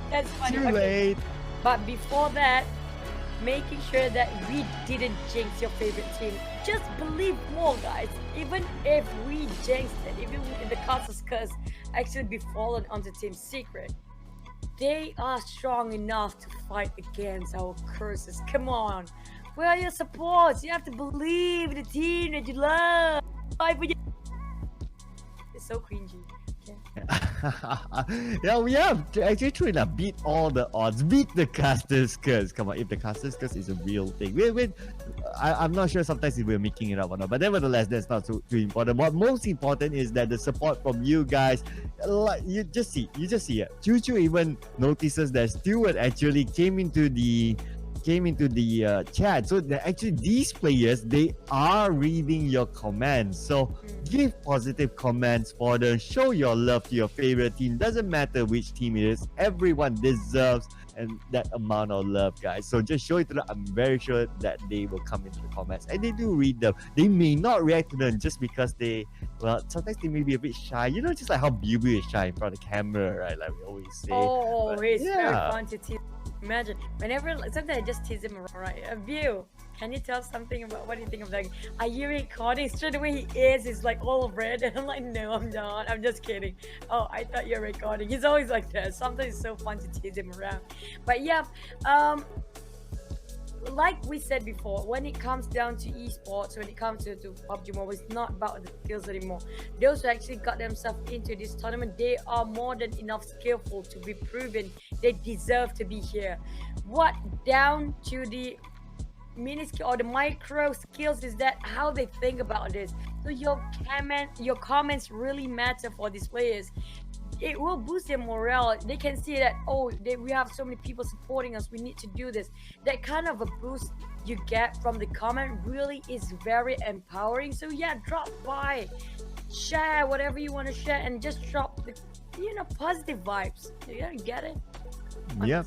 That's funny. Too late. But before that, making sure that we didn't jinx your favorite team. Just believe more, guys. Even if we jinxed it, even if the castle's curse actually befallen onto Team Secret, they are strong enough to fight against our curses. Come on. Where are your supports? You have to believe the team that you love. It's so cringy. Yeah, we have actually trying to beat all the odds, beat the caster's curse. Come on, if the caster's curse is a real thing. I'm not sure sometimes if we're making it up or not, but nevertheless, that's not too important. What most important is that the support from you guys, like you just see it. Choo even notices that Stewart actually came into the chat. So actually these players, they are reading your comments. So give positive comments for them. Show your love to your favorite team. Doesn't matter which team it is. Everyone deserves and that amount of love, guys. So just show it to them. I'm very sure that they will come into the comments and they do read them. They may not react to them just because sometimes they may be a bit shy. You know, just like how Biu is shy in front of the camera, right? Like we always say. Oh, it's very fun to tease. Imagine, sometimes I just tease him around, right? Biu, can you tell something about what do you think of that? Are you recording? Straight away he's like all red, and I'm like, no, I'm not. I'm just kidding. Oh, I thought you're recording. He's always like that. Sometimes it's so fun to tease him around. But yeah, like we said before, when it comes down to esports, when it comes to PUBG Mobile, it's not about the skills anymore. Those who actually got themselves into this tournament, they are more than enough skillful to be proven they deserve to be here. What down to the minuscule or the micro skills is that how they think about this. So your comments really matter for these players. It will boost their morale. They can see that, we have so many people supporting us, we need to do this. That kind of a boost you get from the comment really is very empowering. So yeah, drop by, share whatever you want to share, and just drop the positive vibes. You gotta get it. Yeah,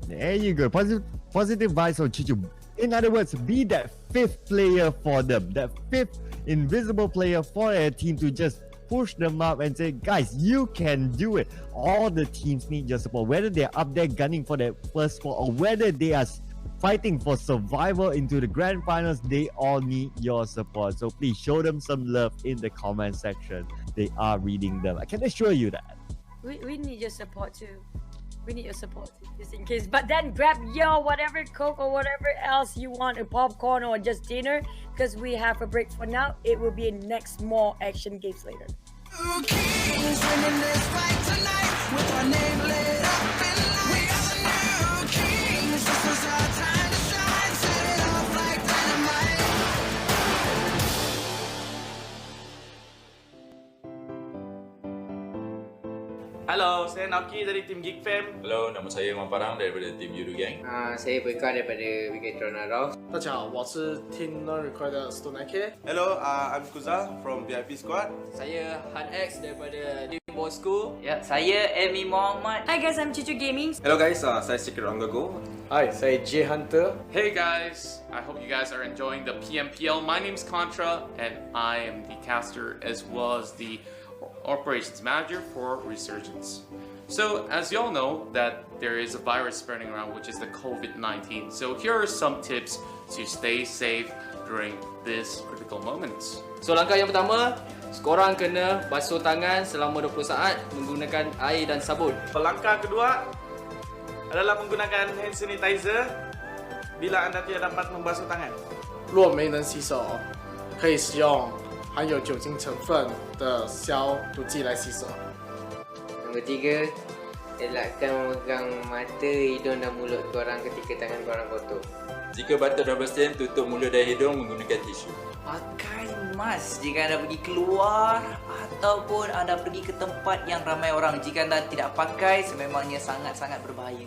there you go. Positive vibes on Chichu. In other words, be that 5th player for them, that 5th invisible player for a team to just push them up and say, guys, you can do it. All the teams need your support, whether they're up there gunning for that first spot or whether they are fighting for survival into the grand finals. They all need your support. So please show them some love in the comment section. They are reading them. I can assure you that. We need your support too. We need your support just in case. But then grab your whatever Coke or whatever else you want, a popcorn or just dinner, because we have a break for now. It will be next more action games later. Halo, saya Naki dari tim Geek Fam. Hello, nama saya Wan Parang daripada tim Yoodo Gang. Saya Bosskurr daripada Bigetron. 大家好，我是 Team NoRecoil 的 Stone Hello, I'm Kuza from VIP Squad. Saya Han X daripada tim Bosskurr. Ya, saya Emi Muhammad. Hi guys, I'm Chichu Gaming. Hello guys, saya Secret Go. Hi, saya J Hunter. Hey guys, I hope you guys are enjoying the PMPL. My name's Contra, and I am the caster as well as the operations manager for Resurgence. So as you all know that there is a virus spreading around, which is the COVID-19. So here are some tips to stay safe during this critical moments. So langkah yang pertama, korang kena basuh tangan selama 20 saat menggunakan air dan sabun. Langkah kedua adalah menggunakan hand sanitizer bila anda tidak dapat membasuh tangan? 若没能洗手，可以使用含有酒精成分的消毒剂来洗手。 Nombor 3, elakkan memegang mata, hidung dan mulut korang ketika tangan korang kotor. Jika batuk dan bersin, tutup mulut dan hidung menggunakan tisu. Pakai mask jika anda pergi keluar ataupun anda pergi ke tempat yang ramai orang. Jika anda tidak pakai, sememangnya sangat-sangat berbahaya.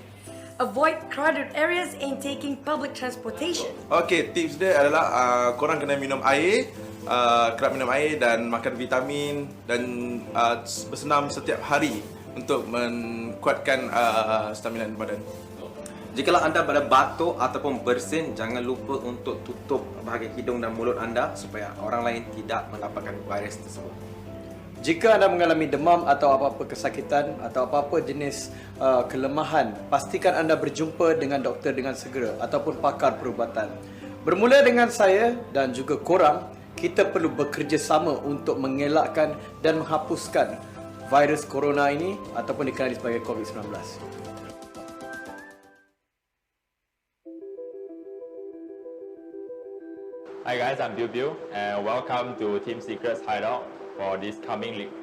Avoid crowded areas and taking public transportation. Okey, tips dia adalah korang kena minum air, kerap minum air dan makan vitamin dan bersenam setiap hari untuk menguatkan stamina badan. Jikalau anda berada batuk ataupun bersin, jangan lupa untuk tutup bahagian hidung dan mulut anda supaya orang lain tidak mendapatkan virus tersebut. Jika anda mengalami demam atau apa-apa kesakitan atau apa-apa jenis kelemahan, pastikan anda berjumpa dengan doktor dengan segera ataupun pakar perubatan. Bermula dengan saya dan juga korang, kita perlu bekerjasama untuk mengelakkan dan menghapuskan virus corona ini ataupun dikenali sebagai COVID-19. Hi guys, I'm Biu and welcome to Team Secret's hideout for this coming league.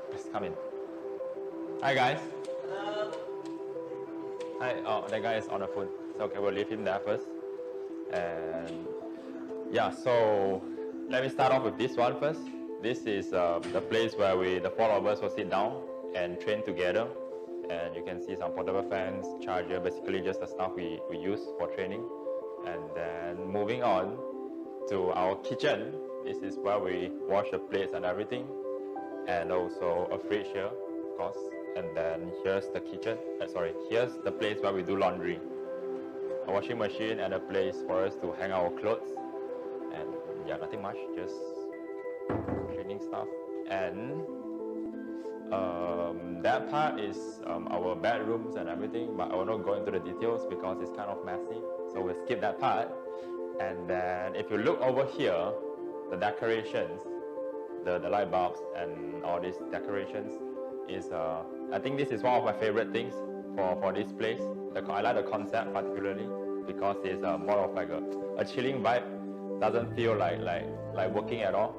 Let's come in. Hi guys. Hello. Hi. Oh, that guy is on the phone. So okay, we'll leave him there first. And yeah, so let me start off with this one first. This is the place where the 4 of us will sit down and train together. And you can see some portable fans, charger, basically just the stuff we use for training. And then moving on to our kitchen. This is where we wash the plates and everything. And also a fridge here, of course. And then here's the kitchen, here's the place where we do laundry. A washing machine and a place for us to hang our clothes. And yeah, nothing much, just cleaning stuff. And that part is our bedrooms and everything, but I will not go into the details because it's kind of messy, so we'll skip that part. And then if you look over here, the decorations, the light bulbs and all these decorations is I think this is one of my favorite things for this place. I like the concept particularly because it's more of like a chilling vibe, doesn't feel like working at all.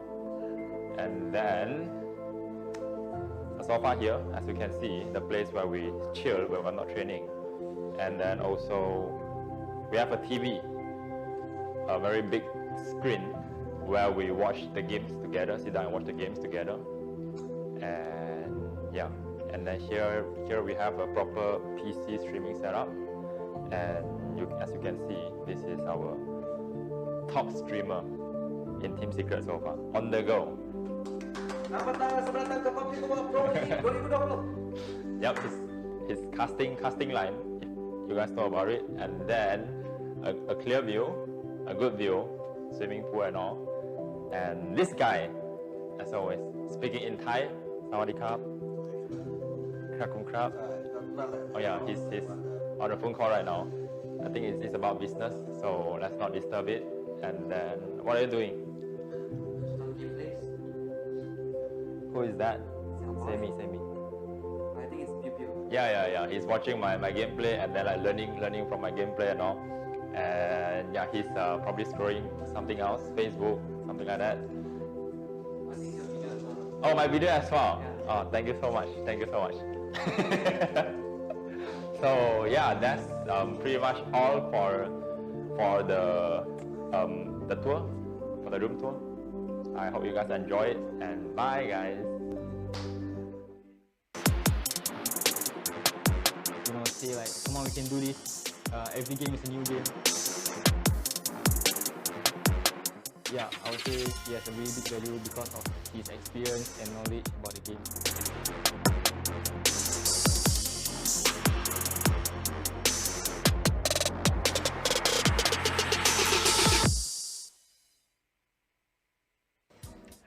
And then sofa here, as you can see, the place where we chill when we're not training. And then also we have a TV, a very big screen where we watch the games together, sit down and watch the games together. And yeah, and then here we have a proper PC streaming setup. And as you can see, this is our top streamer in Team Secret so far, on the go. Yep, his casting line, if you guys know about it. And then a clear view, a good view, swimming pool and all. And this guy, as always, speaking in Thai, Sawadee Krap, Krakum Krap. Oh yeah, he's on a phone call right now. I think it's about business, so let's not disturb it. And then, what are you doing? Who is that? Say me. I think it's Pew Pew. Yeah. He's watching my gameplay and then like learning from my gameplay and all. And yeah, he's probably scrolling something else, Facebook, something like that. Oh, my video as well. Yeah. Oh, thank you so much. So yeah, that's pretty much all for the tour, for the room tour. I hope you guys enjoy it, and bye guys. You know, say like, come on, we can do this. Every game is a new game. Yeah, I would say he has a really big value because of his experience and knowledge about the game.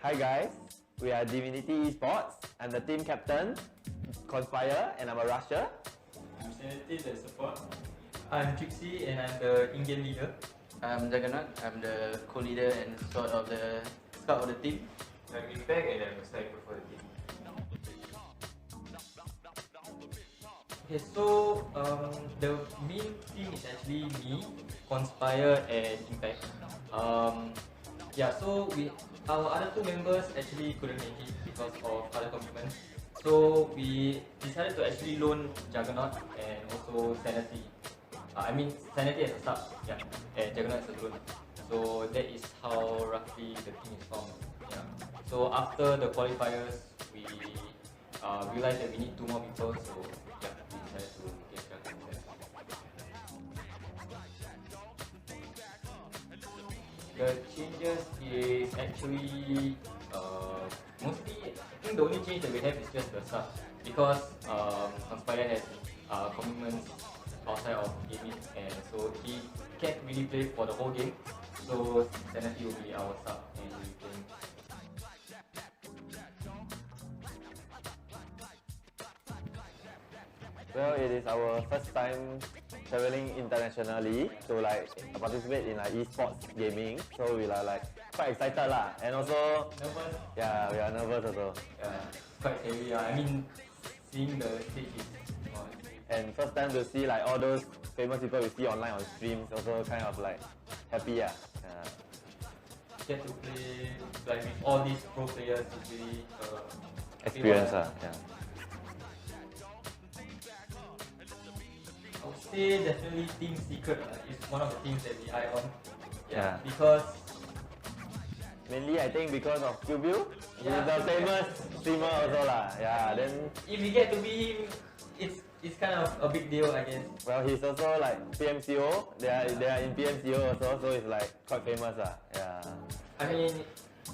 Hi guys, we are DivinityEsport. I'm the team captain, Conspire, and I'm a rusher. I'm Syndicate and Support. I'm Gypsy and I'm the in-game leader. I'm Juggernaut. I'm the co-leader and scout of the team. I'm Impact and I'm a sniper for the team. Okay, so the main team is actually me, Conspire, and Impact. Yeah, so our other two members actually couldn't make it because of other commitments. So we decided to actually loan Juggernaut and also Sanity. I mean Sanity as a sub, yeah, and Juggernaut as a drone. So that is how roughly the team is formed. Yeah. So after the qualifiers, we realized that we need 2 more people. So yeah, we decided to get Juggernaut. The changes is actually mostly, I think the only change that we have is just the sub, because Conspire has commitments outside of gaming, and so he can't really play for the whole game. So Sanity will be our sub, and we can. Well, it is our first time traveling internationally to like participate in like esports gaming, so we are like quite excited lah, and also nervous. Yeah, we are nervous also. Yeah, quite scary. I mean, seeing the stage is. And first time to see like all those famous people we see online on streams, also kind of like happy. Yeah. Get to play like with all these pro players is really Experience. Yeah. I would say definitely Team Secret is one of the teams that we eye on. Yeah. Because mainly I think because of Cubu, he's the famous streamer also lah. Yeah. Then if we get to be him, it's kind of a big deal, I guess. Well, he's also like PMCO. They are in PMCO also, so it's like quite famous lah. Yeah. I mean,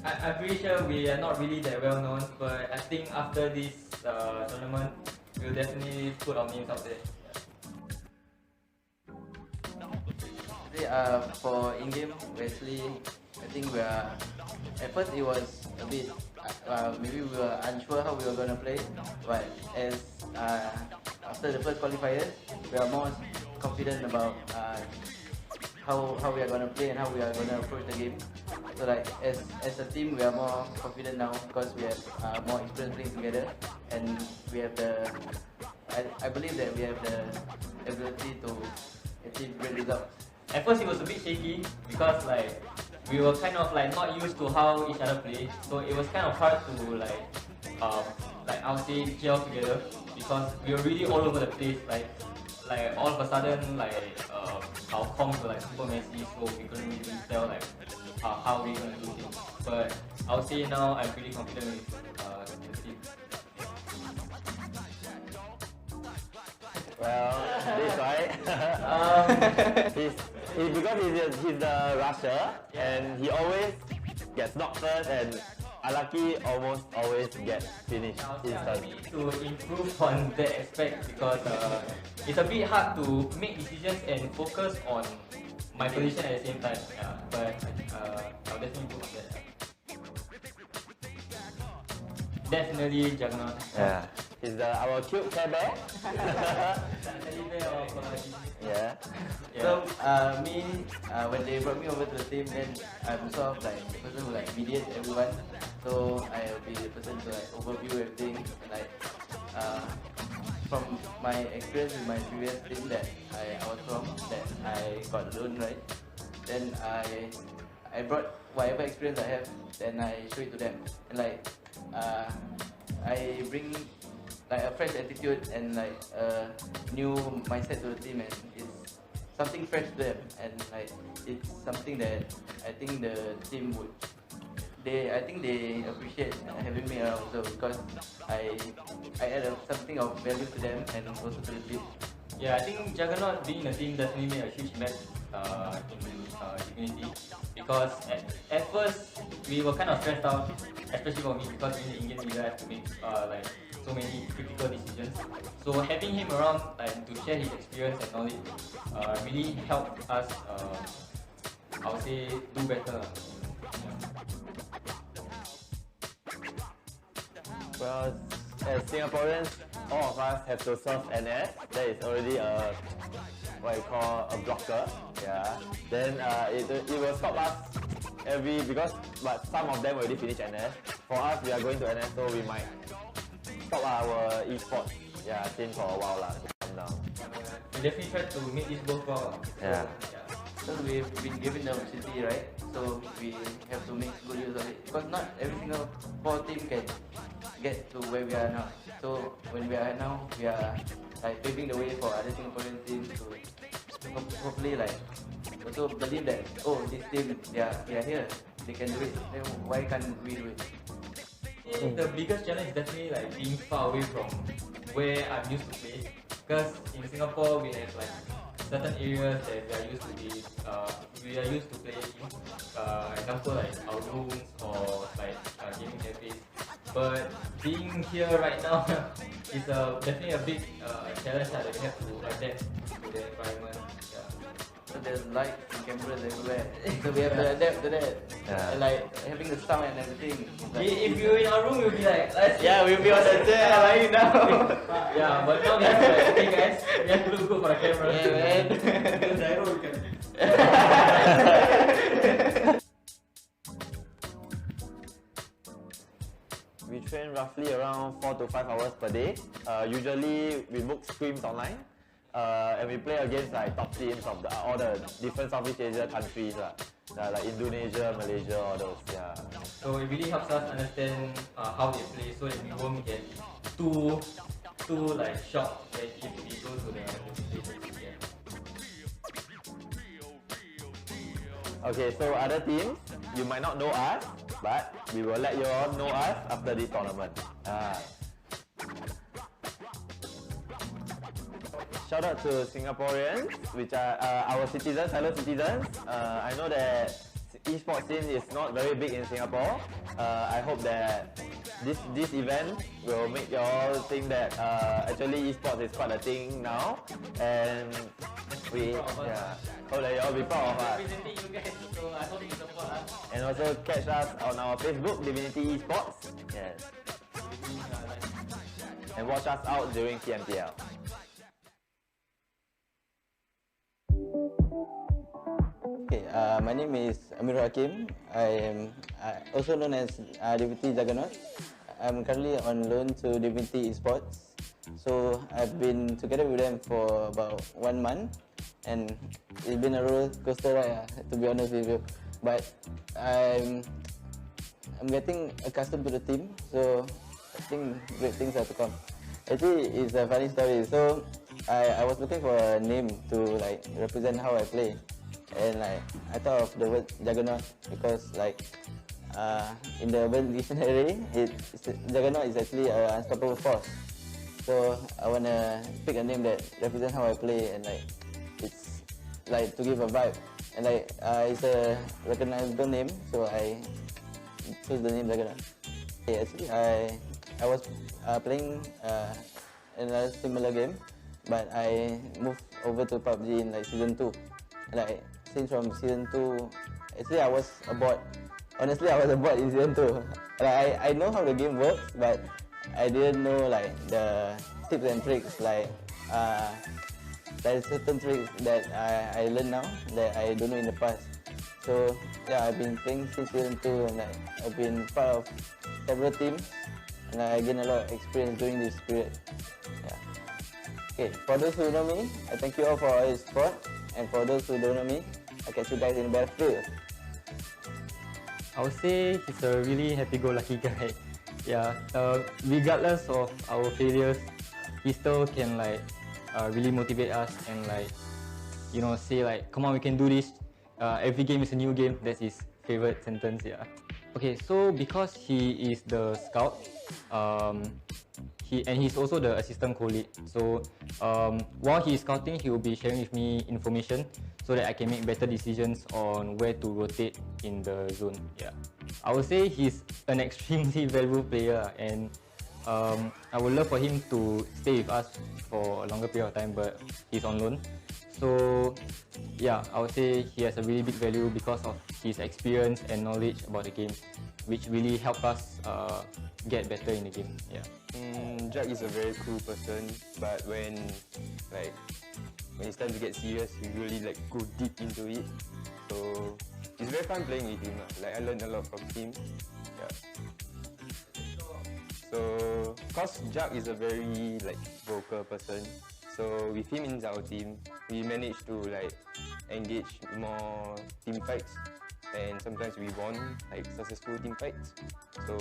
I'm pretty sure we are not really that well known, but I think after this tournament, we'll definitely put our names out there. For in-game, actually, I think we are. At first, it was a bit. Maybe we were unsure how we were gonna play, but as after the first qualifiers, we are more confident about how we are gonna play and how we are gonna approach the game. So like as a team, we are more confident now because we have more experience playing together, and we have the. I believe that we have the ability to achieve great results. At first, it was a bit shaky because like we were kind of like not used to how each other play, so it was kind of hard to like I would say gel together because we were really all over the place. Like all of a sudden like our comms were like super messy, so we couldn't really tell like how we gonna do things. But I would say now I'm pretty confident with the team. Well, this right. Because he's the rusher, and he always gets knocked first, and unlucky almost always gets finished instant. To improve on that aspect because it's a bit hard to make decisions and focus on my position at the same time. Yeah, but I'll definitely improve on that. Definitely Juggernaut. Yeah. He's our cute Care Bear. Yeah. So when they brought me over to the team, then I'm sort of like the person who like mediates everyone. So I'll be the person to like overview everything, and like from my experience with my previous team that I was from, that I got loan, right? Then I brought whatever experience I have, then I show it to them, and like I bring like a fresh attitude and like a new mindset to the team, and it's something fresh to them, and like it's something that I think the team would. I think they appreciate having me around also because I add something of value to them and also to the team. Yeah, I think Juggernaut being in the team definitely made a huge impact in Divinity because at first we were kind of stressed out, especially for me because in the in-game we have to make like so many critical decisions. So having him around and to share his experience and knowledge really helped us, I would say, do better. Well, as Singaporeans, all of us have to serve NS. That is already a what you call a blocker. Yeah. Then it will stop us but some of them already finished NS. For us, we are going to NS, so we might stop our esports team for a while lah. now. We definitely try to make this work out. Yeah. So we've been given the opportunity, right? So we have to make good use of it. Because not every single 4 team can get to where we are now. So when we are now, we are like paving the way for other Singaporean teams to hopefully like also believe that, oh, this team, they are here, they can do it. Then why can't we do it? The biggest challenge is definitely like being far away from where I'm used to play. Because in Singapore we have like certain areas that we are used to play in. Example like our rooms or like gaming cafes. But being here right now is definitely a big challenge that we have to adapt to the environment. Yeah. So there's lights and cameras everywhere. So we have to adapt to that. Yeah. And like having the sound and everything. Like, If you're in our room, you'll be like, yeah, we'll be on the chair lying down. Yeah, but now we have to like, hey guys, we have to look good for the camera. Yeah, man. We train roughly around 4 to 5 hours per day. Usually we book scrims online, and we play against like top teams of all the different Southeast Asia countries, like Indonesia, Malaysia, all those. Yeah. So it really helps us understand how they play, so that we won't get too like shocked when if we go to the stations. Yeah. Okay, so other teams, you might not know us, but we will let you all know us after this tournament. Shout out to Singaporeans, which are our citizens, fellow citizens. I know that esports scene is not very big in Singapore. I hope that this event will make you all think that actually esports is quite a thing now, and we hope that you all be proud of us. And also catch us on our Facebook, DivinityEsport. Yes. And watch us out during PMPL. Okay, my name is Amirul Hakim. I am also known as Divinity Juggernaut. I'm currently on loan to DivinityEsport. So I've been together with them for about 1 month, and it's been a roller coaster ride, to be honest with you. But I'm getting accustomed to the team, so I think great things are to come. Actually, it's a funny story. So I was looking for a name to like represent how I play, and like I thought of the word Juggernaut because like in the Urban Dictionary, Juggernaut is actually an unstoppable force. So I wanna pick a name that represents how I play, and like it's like to give a vibe, and like it's a recognizable name, so I chose the name Juggernaut. Okay, actually I was playing another similar game, but I moved over to PUBG in like season 2. Like since from season 2, actually I was a bot. Honestly, I was a bot in season 2. Like I know how the game works, but I didn't know like the tips and tricks. Like there's certain tricks that I learned now that I don't know in the past. So yeah, I've been playing since season 2, and like I've been part of several teams, and I gained a lot of experience during this period. Yeah. Okay, for those who know me, I thank you all for your support, and for those who don't know me, I'll catch you guys in the battlefield. I would say he's a really happy-go-lucky guy. Yeah, regardless of our failures, he still can like really motivate us and like, you know, say like, come on, we can do this. Every game is a new game. That's his favorite sentence. Yeah. Okay, so because he is the scout, he's also the assistant co-lead. So while he is scouting, he will be sharing with me information so that I can make better decisions on where to rotate in the zone. Yeah, I would say he's an extremely valuable player, and I would love for him to stay with us for a longer period of time, but he's on loan. So yeah, I would say he has a really big value because of his experience and knowledge about the game, which really help us get better in the game. Yeah. Jack is a very cool person, but when it's time to get serious, he really like go deep into it. So it's very fun playing with him. Like I learned a lot from him. Yeah. So cause Jack is a very like vocal person, So with him in our team, we managed to like engage more team fights, and sometimes we won like successful team fights. So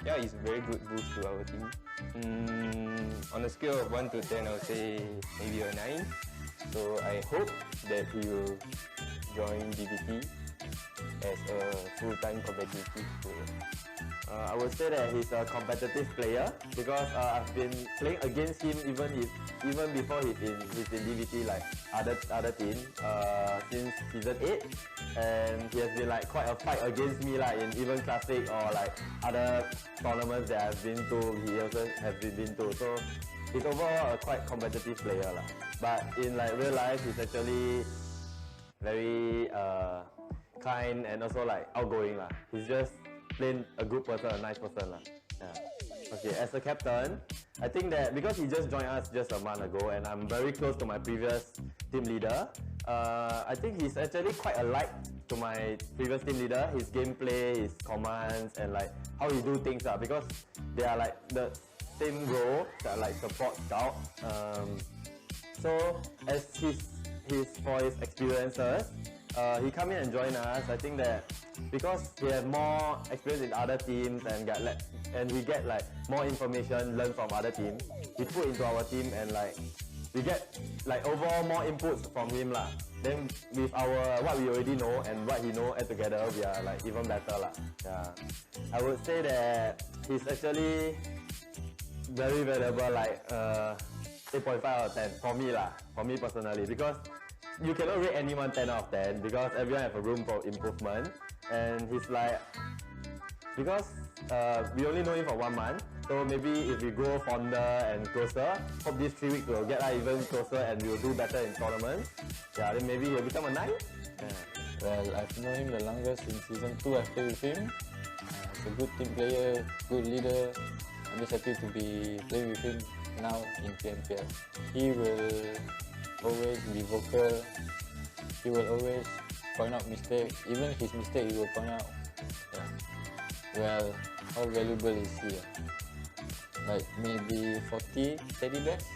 yeah, it's a very good boost to our team. On a scale of 1 to 10, I would say maybe a 9. So I hope that he will join DVT as a full-time competitive player. I would say that he's a competitive player because I've been playing against him even before he's in DVT like other team since season 8, and he has been like quite a fight against me like in even classic or like other tournaments that I've been to. He also has been to, so he's overall a quite competitive player lah. But in like real life, he's actually very kind and also like outgoing lah. He's just plain a good person, a nice person lah. Yeah. Okay, as a captain, I think that because he just joined us just a month ago and I'm very close to my previous team leader, I think he's actually quite alike to my previous team leader. His gameplay, his commands, and like how he do things lah, because they are like the same role, that like support scout. So as for his experiences, he come in and join us. I think that because he has more experience in other teams and we get like more information learned from other teams, we put into our team and like we get like overall more inputs from him lah. Then with our what we already know and what he know, add together, we are like even better lah. Yeah, I would say that he's actually very valuable, like 8.5 out of 10 for me lah, for me personally, because you cannot rate anyone 10 out of 10 because everyone have a room for improvement. And he's like, because we only know him for 1 month, so maybe if we grow fonder and closer, hope these 3 weeks will get even closer and we'll do better in tournaments. Yeah, then maybe he'll become a 9. Yeah. Well, I've known him the longest. In season 2 I played with him. He's a good team player, good leader. I'm just happy to be playing with him now in PMPL. He will always be vocal. He will always point out mistakes. Even his mistake he will point out. Yeah. Well, how valuable is he? Like maybe 40 teddy bears?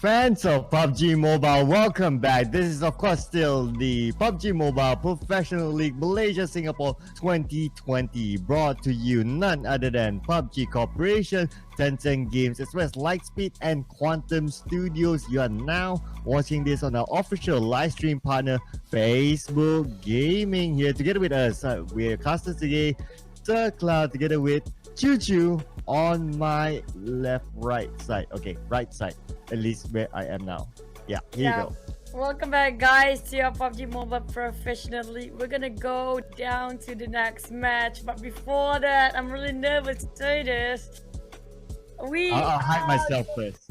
Fans of PUBG Mobile, welcome back. This is of course still the PUBG Mobile Professional League Malaysia Singapore 2020, brought to you none other than PUBG Corporation, Tencent Games, as well as Lightspeed and Quantum Studios. You are now watching this on our official live stream partner, Facebook Gaming. Here together with us, we're casters today, Sir Cloud, together with Choo Choo on my right side. Okay, right side. At least where I am now. Yeah, here you go. Welcome back, guys, to your PUBG Mobile Professional League. We're gonna go down to the next match, but before that, I'm really nervous to say this. I'll hide myself first.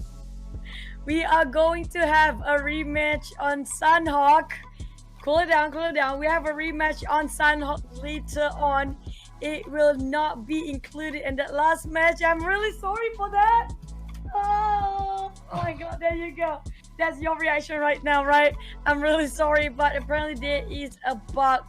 We are going to have a rematch on Sanhok. Cool it down, cool it down. We have a rematch on Sanhok later on. It will not be included in that last match. I'm really sorry for that. Oh my god, there you go. That's your reaction right now, right? I'm really sorry, but apparently there is a bug.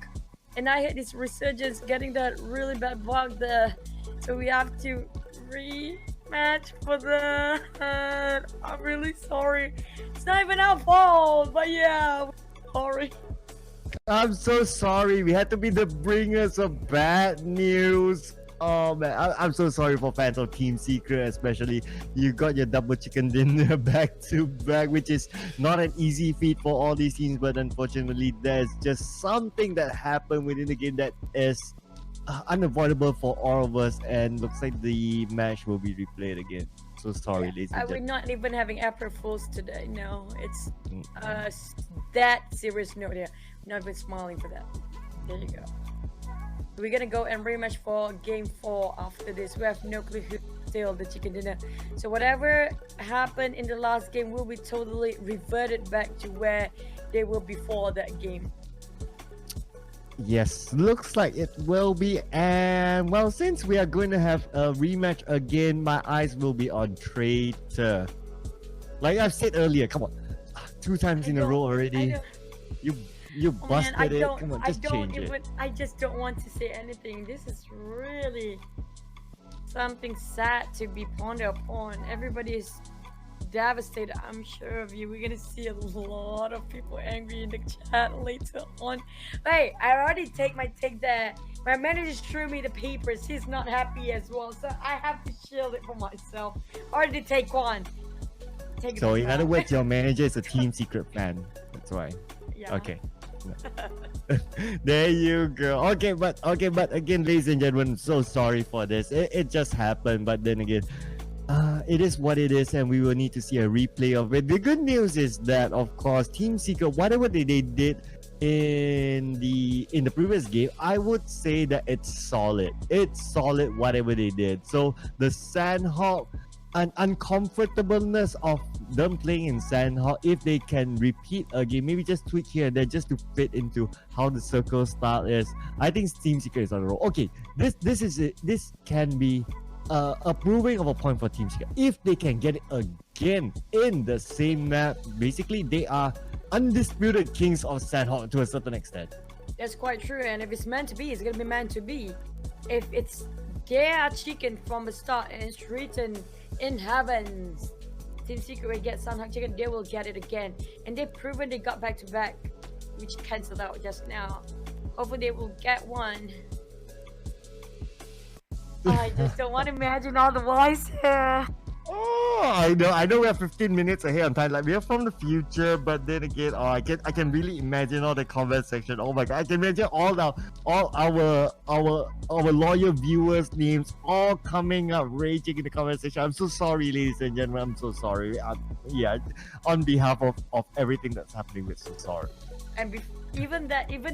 And I had this Resurgence getting that really bad bug there. So we have to rematch for that. I'm really sorry. It's not even our fault, but yeah, sorry. I'm so sorry. We had to be the bringers of bad news. Oh man, I'm so sorry for fans of Team Secret, especially. You got your double chicken dinner back to back, which is not an easy feat for all these teams, but unfortunately, there's just something that happened within the game that is unavoidable for all of us, and looks like the match will be replayed again. So sorry, ladies and We're gentlemen. not even having April Fools today. No, it's that serious. No, yeah, not even smiling for that. There you go. We're gonna go and rematch for game 4 after this. We have no clue who still the chicken dinner. So whatever happened in the last game will be totally reverted back to where they were before that game. Yes, looks like it will be. And well, since we are going to have a rematch again, my eyes will be on Traitor. Like I've said earlier, come on, 2 times in a row already. You busted I it. don't, Come on, I just don't change even, it. I just don't want to say anything. This is really something sad to be pondered upon. Everybody is devastated, I'm sure of you. We're gonna see a lot of people angry in the chat later on. Hey, I already take my take there. My manager threw me the papers. He's not happy as well, so I have to shield it for myself. Already take one. Take So it in back. other words, your manager is a Team Secret fan. That's why. Yeah. Okay. There you go. Okay, but again, ladies and gentlemen, so sorry for this. It just happened, but then again, it is what it is, and we will need to see a replay of it. The good news is that, of course, Team Secret, whatever they did in the previous game, I would say that it's solid. It's solid whatever they did. So the Sanhok, an uncomfortableness of them playing in Sanhok, if they can repeat a game, maybe just tweak here and there just to fit into how the circle style is. I think Team Secret is on the roll. Okay, this is it. This can be a proving of a point for Team Secret. If they can get it again in the same map, basically they are undisputed kings of Sanhok to a certain extent. That's quite true, and if it's meant to be, it's gonna be meant to be. If it's their chicken from the start and it's written in heavens, Team Secret will get Sanhok chicken, they will get it again. And they've proven they got back to back, which cancelled out just now. Hopefully they will get one. I just don't want to imagine all the voice here. Oh, I know we have 15 minutes ahead on time. Like, we are from the future, but then again, I can really imagine all the comment section. Oh my god, I can imagine all our loyal viewers' names all coming up, raging in the comment section. I'm so sorry, ladies and gentlemen. I'm so sorry. Yeah, on behalf of everything that's happening, we're so sorry. And even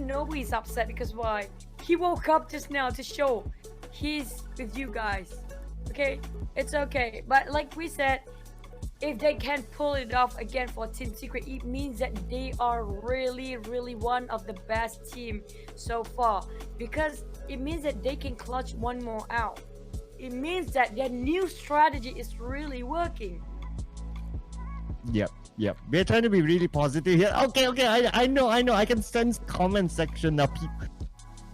Nobu's upset because why? He woke up just now to show he's with you guys. Okay, it's okay. But like we said, if they can pull it off again for Team Secret, it means that they are really, really one of the best team so far. Because it means that they can clutch one more out. It means that their new strategy is really working. Yep. We're trying to be really positive here. Okay. I know. I can sense comment section now.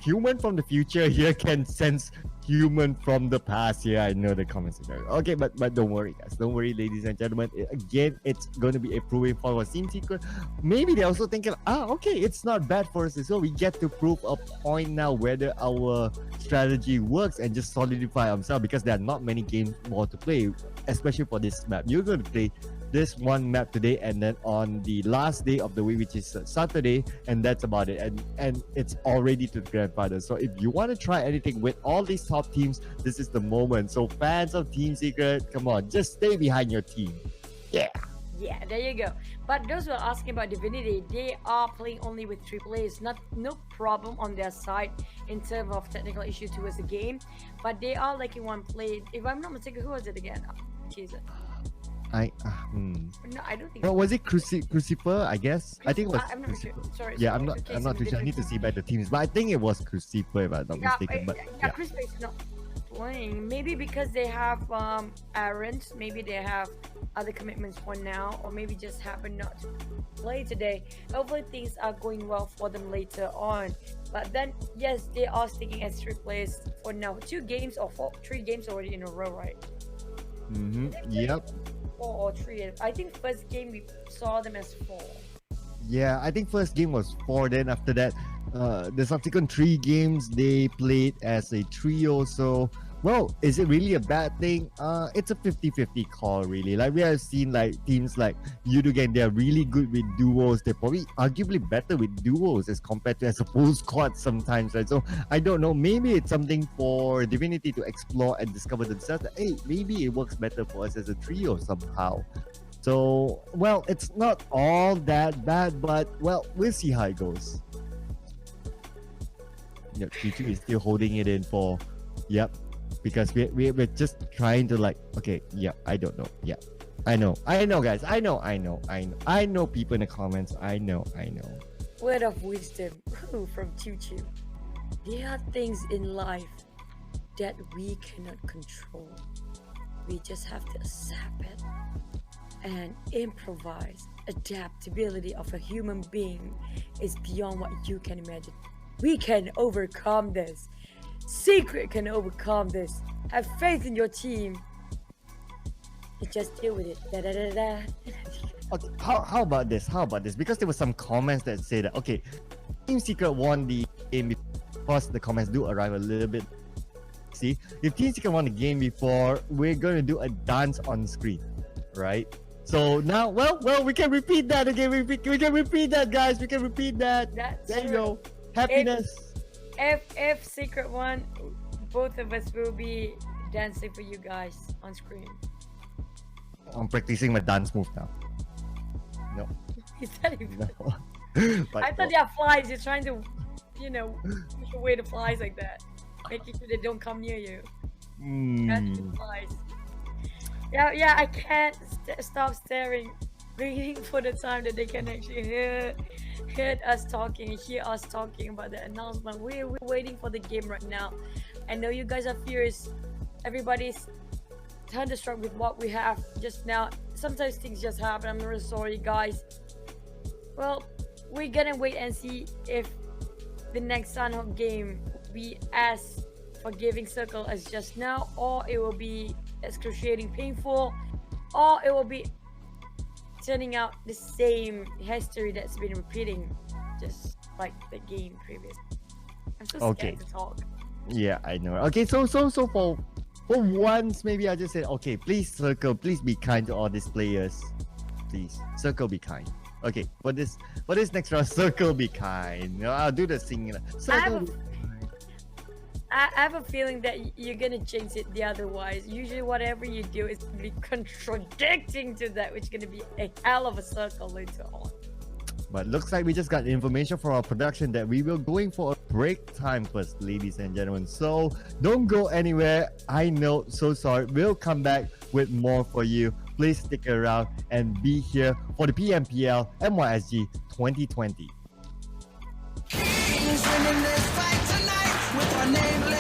Human from the future here can sense human from the past. Yeah, I know the comments are there. Okay, but don't worry, guys. Don't worry, ladies and gentlemen. Again, it's going to be a proving for Team Secret. Maybe they're also thinking, okay, it's not bad for us. So we get to prove a point now whether our strategy works and just solidify ourselves, because there are not many games more to play, especially for this map. You're going to play this one map today, and then on the last day of the week, which is Saturday, and that's about it. And it's already to the grandfather. So if you want to try anything with all these top teams, this is the moment. So fans of Team Secret, come on, just stay behind your team. Yeah, there you go. But those who are asking about Divinity, they are playing only with 3 players. No problem on their side in terms of technical issues towards the game, but they are lacking 1 play. If I'm not mistaken, who was it again? season. No, I don't think. Well, so. was it Crucifer? I guess. I think it was. I'm not sure. Sorry. Yeah, sorry, I'm not too sure. I need to see back the teams, but I think it was Crucifer if I'm not mistaken. But yeah, Crucifer is not playing. Maybe because they have errands. Maybe they have other commitments for now, or maybe just happen not to play today. Hopefully things are going well for them later on. But then, yes, they are sticking as 3 players for now. 2 games or 3 games already in a row, right? Yep. 4 or 3. I think first game we saw them as 4. Yeah, I think first game was 4. Then after that, the subsequent 3 games they played as a trio. So, well, is it really a bad thing? It's a 50-50 call, really. Like we have seen, like teams like Yoodo Gang, they're really good with duos. They're probably arguably better with duos as compared to as a full squad sometimes, right? So I don't know. Maybe it's something for Divinity to explore and discover themselves. That, hey, maybe it works better for us as a trio somehow. So, well, it's not all that bad, but well, we'll see how it goes. Yep, Q2 is still holding it in for, yep, because we're just trying to like, okay, yeah, I don't know, yeah, I know, guys, I know people in the comments, I know. Word of wisdom from Choo-Choo. There are things in life that we cannot control. We just have to accept it and improvise. Adaptability of a human being is beyond what you can imagine. We can overcome this. Secret can overcome this. Have faith in your team. And just deal with it. Okay, how about this? Because there were some comments that say that, okay, Team Secret won the game before. The comments do arrive a little bit. See, if Team Secret won the game before, we're going to do a dance on screen, right? So now, well, we can repeat that again. We can repeat that, guys. We can repeat that. There you go. Happiness. If Secret won, both of us will be dancing for you guys on screen. I'm practicing my dance move now. No. Is that even? No. I thought they are flies. You're trying to, push away the flies like that, making sure they don't come near you. That's the flies. Yeah, I can't stop staring, waiting for the time that they can actually hear us talking, hear us talking about the announcement. We're waiting for the game right now. I know you guys are furious. Everybody's thunderstruck with what we have just now. Sometimes things just happen. I'm really sorry, guys. Well, we're gonna wait and see if the next Sanhok game will be as forgiving circle as just now, or it will be excruciating painful, or it will be turning out the same history that's been repeating, just like the game previous. I'm so scared to talk. Yeah, I know. Okay, so for once, maybe I just said, okay, please Circle, please be kind to all these players. Please, Circle, be kind. Okay, for this next round, Circle, be kind. I'll do the singing. Circle. I have a feeling that you're gonna jinx it the otherwise. Usually whatever you do is gonna be contradicting to that, which is gonna be a hell of a circle later on. But looks like we just got information from our production that we will going for a break time first, ladies and gentlemen. So don't go anywhere. I know, so sorry. We'll come back with more for you. Please stick around and be here for the PMPL MYSG 2020. With our name